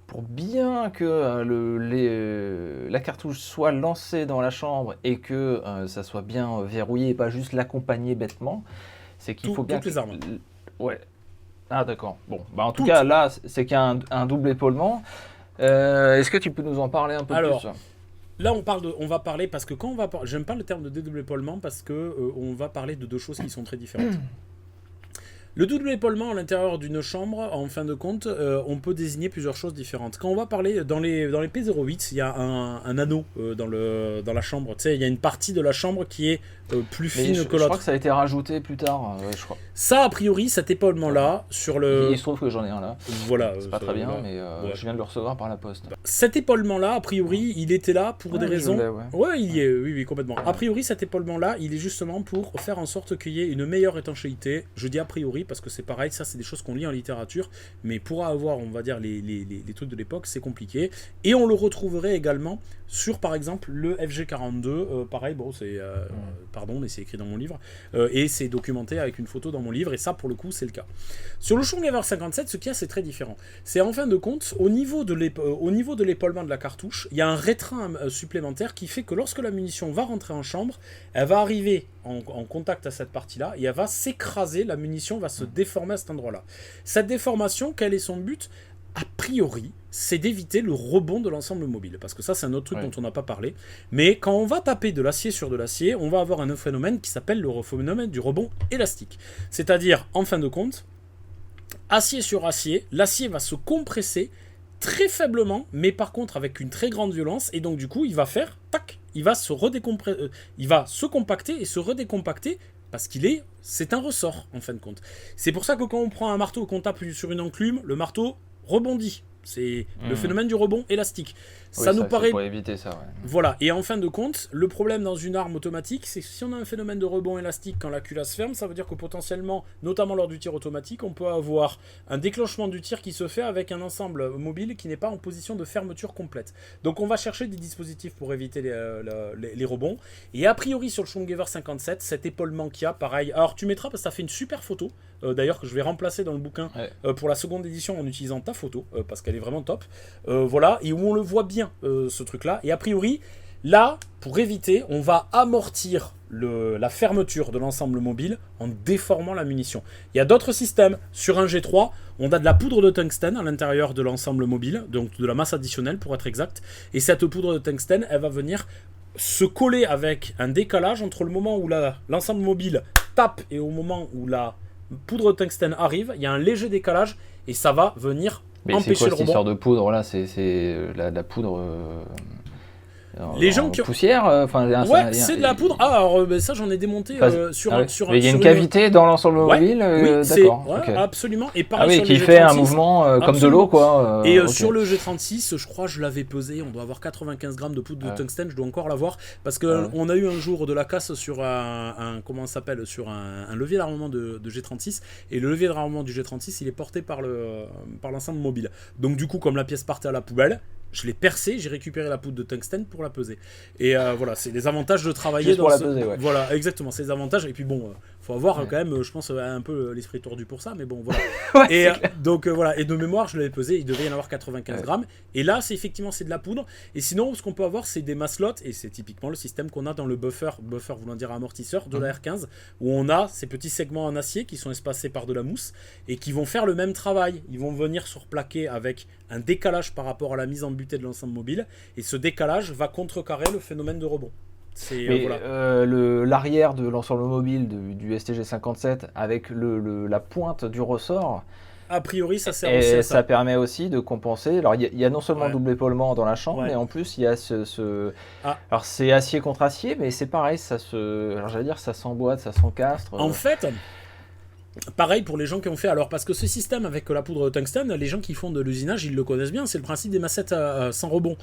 pour bien que la cartouche soit lancée dans la chambre et que ça soit bien verrouillé et pas juste l'accompagner bêtement, c'est qu'il faut bien... Toutes les armes. Ouais. Ah d'accord. Bon, en tout cas là c'est qu'il y a un double épaulement. Est-ce que tu peux nous en parler un peu plus? Là, on va parler parce que quand on va parler, j'aime pas le terme de dédouble épaulement parce que on va parler de deux choses qui sont très différentes. Le double épaulement à l'intérieur d'une chambre, en fin de compte, on peut désigner plusieurs choses différentes. Quand on va parler dans les P08, il y a un anneau dans la chambre. Tu sais, il y a une partie de la chambre qui est plus fine que Je crois l'autre. que ça a été rajouté plus tard, je crois. Ça, a priori, cet épaulement-là, sur le... Il se trouve que j'en ai un là. Voilà. C'est pas très bien, là. mais Ouais. je viens de le recevoir par la poste. Cet épaulement-là, a priori, il était là pour des je raisons... l'ai, ouais. Ouais, il y est, oui, complètement. A priori, cet épaulement-là, il est justement pour faire en sorte qu'il y ait une meilleure étanchéité. Je dis a priori, parce que c'est pareil, ça, c'est des choses qu'on lit en littérature, mais pour avoir, on va dire, les trucs de l'époque, c'est compliqué. Et on le retrouverait également sur, par exemple, le FG42. Pareil, bon, c'est... pardon, mais c'est écrit dans mon livre. Et c'est documenté avec une photo dans mon livre, et ça, pour le coup, c'est le cas. Sur le Schwunggewehr 57, ce qu'il y a, c'est très différent. C'est en fin de compte, au niveau de l'épaulement de la cartouche, il y a un rétrain supplémentaire qui fait que lorsque la munition va rentrer en chambre, elle va arriver en contact à cette partie-là, et elle va s'écraser, la munition va se déformer à cet endroit-là. Cette déformation, quel est son but ? A priori, c'est d'éviter le rebond de l'ensemble mobile. Parce que ça, c'est un autre truc dont on n'a pas parlé. Mais quand on va taper de l'acier sur de l'acier, on va avoir un phénomène qui s'appelle le phénomène du rebond élastique. C'est-à-dire, en fin de compte, acier sur acier, l'acier va se compresser très faiblement, mais par contre avec une très grande violence, et donc du coup, il va faire, tac, il va se il va se compacter et se redécompacter, parce c'est un ressort, en fin de compte. C'est pour ça que quand on prend un marteau et qu'on tape sur une enclume, le marteau rebondit. C'est le phénomène du rebond élastique. Ça nous paraît... pour éviter ça, ouais. Voilà, et en fin de compte, le problème dans une arme automatique, c'est que si on a un phénomène de rebond élastique quand la culasse ferme, ça veut dire que potentiellement, notamment lors du tir automatique, on peut avoir un déclenchement du tir qui se fait avec un ensemble mobile qui n'est pas en position de fermeture complète. Donc on va chercher des dispositifs pour éviter les rebonds. Et a priori sur le Schwunggewehr 57, cet épaulement qu'il y a, pareil, alors tu mettras parce que ça fait une super photo, d'ailleurs que je vais remplacer dans le bouquin pour la seconde édition en utilisant ta photo, parce qu'elle est vraiment top. Voilà, et où on le voit bien ce truc là, et a priori là, pour éviter, on va amortir la fermeture de l'ensemble mobile en déformant la munition. Il y a d'autres systèmes. Sur un G3, on a de la poudre de tungstène à l'intérieur de l'ensemble mobile, donc de la masse additionnelle pour être exact, et cette poudre de tungstène, elle va venir se coller avec un décalage entre le moment où l'ensemble mobile tape et au moment où la poudre de tungstène arrive. Il y a un léger décalage et ça va venir empêcher c'est quoi le cette rebond. histoire de poudre là? C'est la poudre les gens qui ont... poussière, ouais, c'est de la poudre. Ah, alors ça j'en ai démonté sur un. Mais il y a une cavité dans l'ensemble mobile, oui, d'accord. Ouais, Okay. absolument. Et pareil, qui fait un mouvement comme de l'eau, quoi. Et sur le G36, je crois, je l'avais pesé. On doit avoir 95 grammes de poudre de tungstène. Je dois encore l'avoir parce que on a eu un jour de la casse sur comment ça s'appelle, sur un levier d'armement de G36. Et le levier d'armement du G36, il est porté par l'ensemble mobile. Donc du coup, comme la pièce partait à la poubelle, je l'ai percé, j'ai récupéré la poudre de tungstène pour la peser. Et voilà, c'est les avantages de travailler juste dans pour la peser, ouais. Voilà, exactement, c'est les avantages. Et puis bon, faut avoir quand même, je pense, un peu l'esprit tordu pour ça, mais bon, voilà. Ouais, et donc voilà, et de mémoire, je l'avais pesé, il devait y en avoir 95 grammes. Et là, c'est effectivement, c'est de la poudre. Et sinon, ce qu'on peut avoir, c'est des maslots, et c'est typiquement le système qu'on a dans le buffer voulant dire amortisseur de la R15, où on a ces petits segments en acier qui sont espacés par de la mousse et qui vont faire le même travail. Ils vont venir surplaquer avec un décalage par rapport à la mise en butée de l'ensemble mobile, et ce décalage va contrecarrer le phénomène de rebond. Mais l'arrière de l'ensemble mobile du STG 57 avec la pointe du ressort, a priori ça sert aussi à ça. Ça permet aussi de compenser. Alors il y a non seulement double épaulement dans la chambre, mais en plus il y a alors c'est acier contre acier, mais c'est pareil, alors j'allais dire ça s'emboîte, ça s'encastre. En fait, pareil pour les gens qui ont fait, alors parce que ce système avec la poudre de tungstène, les gens qui font de l'usinage, ils le connaissent bien, c'est le principe des massettes sans rebond.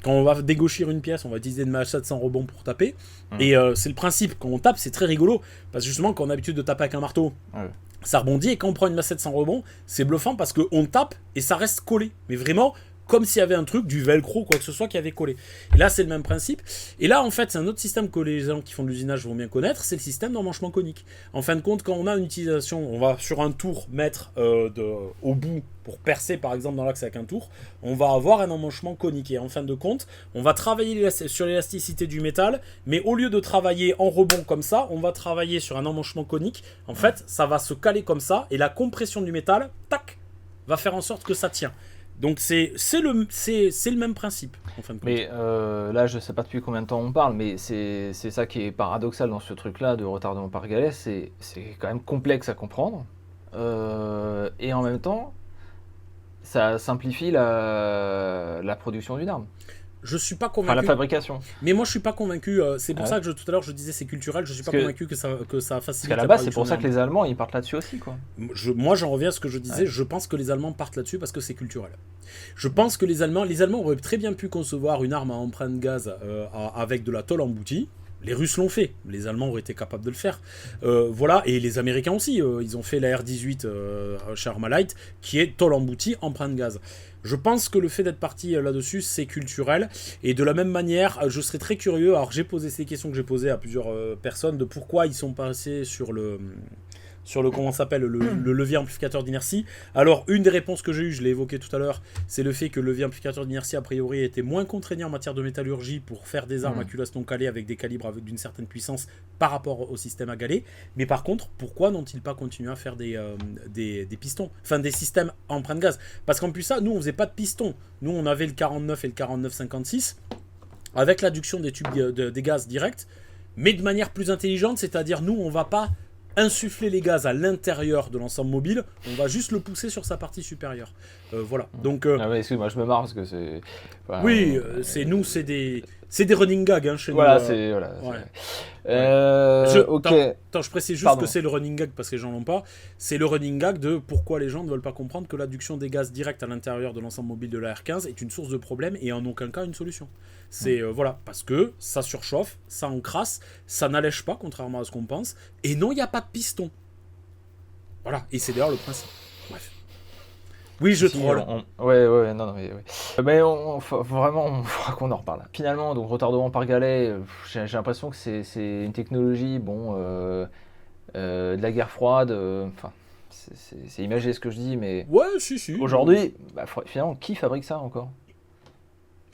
Quand on va dégauchir une pièce, on va utiliser une massette sans rebond pour taper, et c'est le principe, quand on tape, c'est très rigolo, parce que justement quand on a l'habitude de taper avec un marteau, ça rebondit, et quand on prend une massette sans rebond, c'est bluffant parce qu'on tape et ça reste collé, mais vraiment comme s'il y avait un truc, du velcro, quoi que ce soit qui avait collé. Et là, c'est le même principe. Et là, en fait, c'est un autre système que les gens qui font de l'usinage vont bien connaître, c'est le système d'emmanchement conique. En fin de compte, quand on a une utilisation, on va sur un tour mettre au bout pour percer, par exemple, dans l'axe avec un tour, on va avoir un emmanchement conique. Et en fin de compte, on va travailler sur l'élasticité du métal, mais au lieu de travailler en rebond comme ça, on va travailler sur un emmanchement conique. En fait, ça va se caler comme ça, et la compression du métal, tac, va faire en sorte que ça tient. Donc c'est le même principe en fin de compte. Mais là je sais pas depuis combien de temps on parle, mais c'est ça qui est paradoxal dans ce truc là de retardement par galet, c'est quand même complexe à comprendre. et en même temps, ça simplifie la production d'une arme. Je suis pas Enfin, la convaincu. fabrication. Mais moi, je suis pas convaincu. C'est pour Ah ça ouais. que tout à l'heure, je disais c'est culturel. Je suis pas Parce que- convaincu que ça Parce facilite qu'à la la base, c'est production pour ça que d'armes. les Allemands, ils partent là-dessus aussi, quoi. Moi, j'en reviens à ce que je disais. Ouais. Je pense que les Allemands partent là-dessus parce que c'est culturel. Je pense que les Allemands auraient très bien pu concevoir une arme à empreinte gaz avec de la tôle emboutie. Les Russes l'ont fait, les Allemands auraient été capables de le faire. Voilà, et les Américains aussi, ils ont fait la R-18 chez Armalite, qui est tôle emboutie, empreinte gaz. Je pense que le fait d'être parti là-dessus, c'est culturel. Et de la même manière, je serais très curieux, alors j'ai posé ces questions que j'ai posées à plusieurs personnes, de pourquoi ils sont passés sur le comment ça s'appelle, le levier amplificateur d'inertie. Alors, une des réponses que j'ai eues, je l'ai évoqué tout à l'heure, c'est le fait que le levier amplificateur d'inertie, a priori, était moins contraignant en matière de métallurgie pour faire des armes à culasse non calées avec des calibres d'une certaine puissance par rapport au système à galets. Mais par contre, pourquoi n'ont-ils pas continué à faire des pistons, enfin des systèmes à empreinte gaz? Parce qu'en plus, ça, nous, on faisait pas de pistons. Nous, on avait le 49 et le 49-56 avec l'adduction des tubes des gaz directs, mais de manière plus intelligente, c'est-à-dire, nous, on va pas insuffler les gaz à l'intérieur de l'ensemble mobile, on va juste le pousser sur sa partie supérieure. Voilà. Donc, Ah ouais, excuse-moi, je me marre parce que c'est. Enfin, oui, c'est des running gags hein, chez Voilà, nous. c'est. Voilà, Ouais. ok. Attends, je précise juste Pardon. que c'est le running gag parce que les gens l'ont pas. C'est le running gag de pourquoi les gens ne veulent pas comprendre que l'adduction des gaz directs à l'intérieur de l'ensemble mobile de la R15 est une source de problème et en aucun cas une solution. C'est voilà, parce que ça surchauffe, ça encrasse, ça n'allège pas contrairement à ce qu'on pense. Et non, il n'y a pas de piston. Voilà, et c'est d'ailleurs le principe. Bref. Oui, je Si, troll. Ouais, non, mais ouais. Mais vraiment, on faudra qu'on en reparle. Finalement, donc retardement par galet, j'ai l'impression que c'est une technologie, bon, de la guerre froide. Enfin, c'est imagé ce que je dis, mais Ouais, si. aujourd'hui, finalement, qui fabrique ça encore?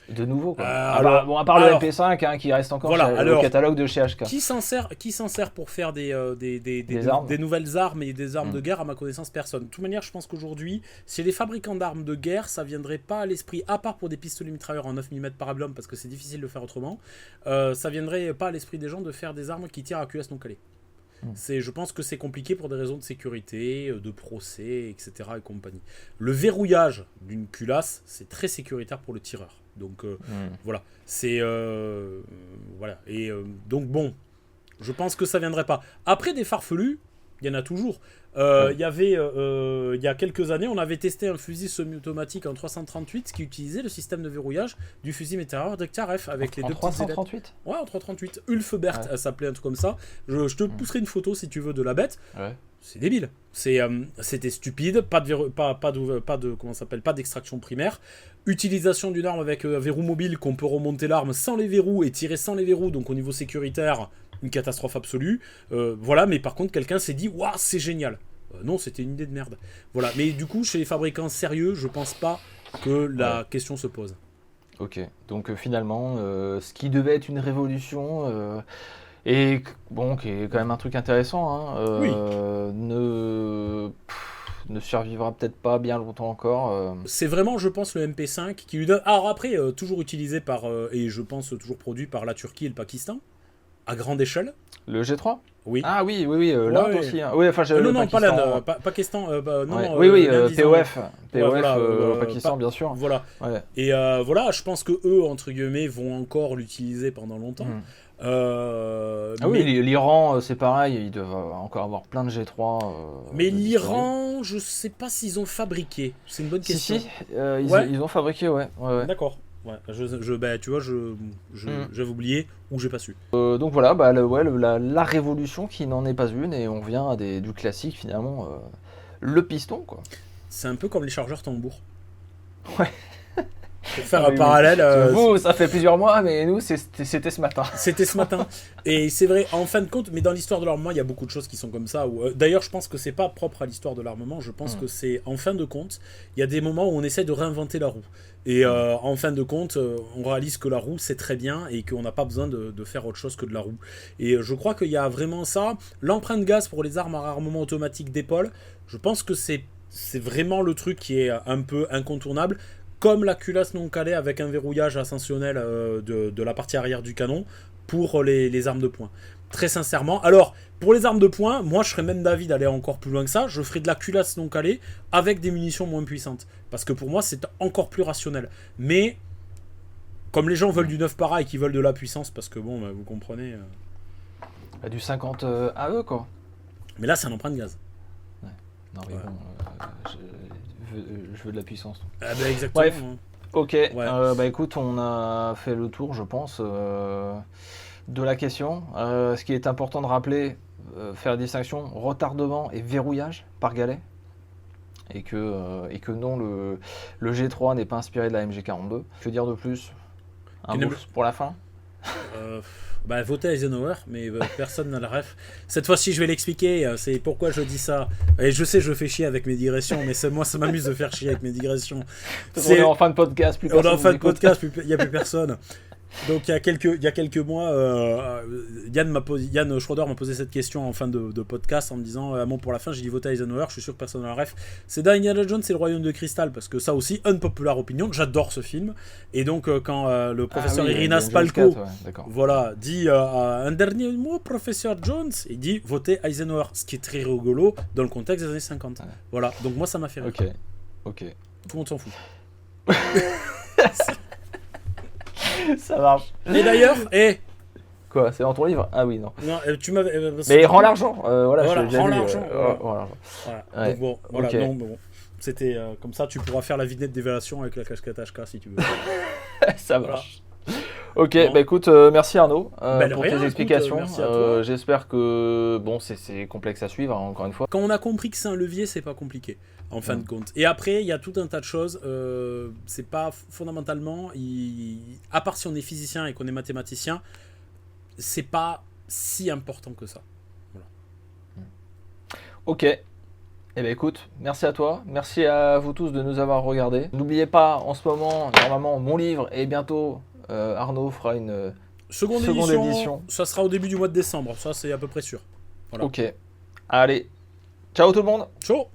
De nouveau, quoi. Alors, À part le MP5 hein, qui reste encore voilà, au catalogue de chez HK. Qui s'en sert pour faire des armes. nouvelles armes et des armes de guerre? À ma connaissance, personne. De toute manière, je pense qu'aujourd'hui, si les fabricants d'armes de guerre, ça viendrait pas à l'esprit, à part pour des pistolets mitrailleurs en 9 mm par album, parce que c'est difficile de faire autrement, ça viendrait pas à l'esprit des gens de faire des armes qui tirent à QS non calé. Je pense que c'est compliqué pour des raisons de sécurité, de procès, etc. et compagnie. Le verrouillage d'une culasse, c'est très sécuritaire pour le tireur. Donc voilà, c'est voilà. Et donc bon, je pense que ça viendrait pas. Après des farfelus, il y en a toujours. Il y avait il y a quelques années, on avait testé un fusil semi-automatique en 338 qui utilisait le système de verrouillage du fusil météoreur Dr F avec les deux petites ailettes. 338. Ouais, en 338. Ulfebert, elle s'appelait un truc comme ça. Je te pousserai une photo si tu veux de la bête. Ouais. C'est débile. C'était stupide. Pas de comment ça s'appelle, pas d'extraction primaire. Utilisation d'une arme avec un verrou mobile qu'on peut remonter l'arme sans les verrous et tirer sans les verrous. Donc au niveau sécuritaire, une catastrophe absolue. Voilà, mais par contre quelqu'un s'est dit waouh, c'est génial. Non, c'était une idée de merde. Voilà, mais du coup chez les fabricants sérieux, je pense pas que la question se pose. Ok, donc finalement, ce qui devait être une révolution, et bon, qui est quand même un truc intéressant, hein, Oui. ne survivra peut-être pas bien longtemps encore. C'est vraiment, je pense, le MP5 qui lui donne. Alors après, toujours utilisé par, et je pense toujours produit par la Turquie et le Pakistan, à grande échelle. Le G3? Oui. Ah oui, l'Inde Ouais. aussi. Hein. Oui, enfin, non, le pas Pakistan. l'Inde, Pakistan, non. Oui, l'Inde, ils ont- POF, voilà, au Pakistan, bien sûr. Voilà. Ouais. Et voilà, je pense que eux, entre guillemets, vont encore l'utiliser pendant longtemps. Ah oui, l'Iran, c'est pareil, ils doivent encore avoir plein de G3. Mais de l'Iran, je sais pas s'ils ont fabriqué. C'est une bonne question. Si, Ouais. ils ont fabriqué, ouais. D'accord. Ouais. Tu vois, j'avais oublié ou j'ai pas su. Donc voilà, la révolution qui n'en est pas une, et on vient du classique finalement, le piston, quoi. C'est un peu comme les chargeurs tambours. Ouais. Pour faire Ah un oui, parallèle. Vous, ça fait plusieurs mois, mais nous, c'était ce matin. C'était ce matin. Et c'est vrai, en fin de compte, mais dans l'histoire de l'armement, il y a beaucoup de choses qui sont comme ça. D'ailleurs, je pense que c'est pas propre à l'histoire de l'armement. Je pense que c'est, en fin de compte, il y a des moments où on essaie de réinventer la roue. Et en fin de compte, on réalise que la roue, c'est très bien et qu'on n'a pas besoin de faire autre chose que de la roue. Et je crois qu'il y a vraiment ça. L'empreinte gaz pour les armes à armement automatique d'épaule, je pense que c'est vraiment le truc qui est un peu incontournable. Comme la culasse non calée avec un verrouillage ascensionnel de la partie arrière du canon, pour les armes de poing. Très sincèrement. Alors, pour les armes de poing, moi je serais même d'avis d'aller encore plus loin que ça. Je ferais de la culasse non calée avec des munitions moins puissantes. Parce que pour moi, c'est encore plus rationnel. Mais, comme les gens veulent du 9 para et qui veulent de la puissance, parce que bon, vous comprenez. Du 50 AE, quoi. Mais là, c'est un emprunt de gaz. Ouais. Non, mais bon, je veux de la puissance. Ah bah exactement. Bref. Ok, Ouais. écoute, on a fait le tour, je pense, de la question. Ce qui est important de rappeler, faire la distinction retardement et verrouillage par galet. Et que non, le G3 n'est pas inspiré de la MG42. Que dire de plus? Un mot pour la fin? Votez Eisenhower, mais personne n'a la ref. Cette fois-ci, je vais l'expliquer. C'est pourquoi je dis ça. Et je sais, je fais chier avec mes digressions, mais moi, ça m'amuse de faire chier avec mes digressions. On est en fin de podcast, plus personne. On est en fin de podcast, il n'y a plus personne. Donc il y a quelques mois, Yann Schroeder m'a posé cette question en fin de podcast en me disant un mot pour la fin. J'ai dit voter Eisenhower, je suis sûr que personne n'a la ref. C'est dans Indiana Jones, c'est le Royaume de Cristal, parce que ça aussi, unpopular opinion, j'adore ce film. Et donc quand le professeur Irina Spalko dit un dernier mot, professeur Jones, il dit voter Eisenhower, ce qui est très rigolo dans le contexte des années 50. Ouais. Voilà, donc moi ça m'a fait rire. Ok. Tout le monde s'en fout. Ça marche. Et d'ailleurs, Quoi, c'est dans ton livre? Ah oui, non. Non, tu m'avais. Mais rends l'argent. Voilà, rends l'argent. Voilà. Ouais. Donc bon, voilà. Okay. Bon. C'était comme ça, tu pourras faire la vignette d'évaluation avec la casquette HK si tu veux. Ça marche. Ok, écoute, merci Arnaud pour tes explications. Merci à toi. J'espère que c'est complexe à suivre, encore une fois. Quand on a compris que c'est un levier, c'est pas compliqué en fin de compte. Et après, il y a tout un tas de choses. C'est pas fondamentalement, à part si on est physicien et qu'on est mathématicien, c'est pas si important que ça. Voilà. Ok. Eh bien écoute, merci à toi, merci à vous tous de nous avoir regardés. N'oubliez pas, en ce moment, normalement, mon livre et bientôt Arnaud fera une seconde édition. Ça sera au début du mois de décembre, ça c'est à peu près sûr. Voilà. Ok. Allez, ciao tout le monde. Ciao.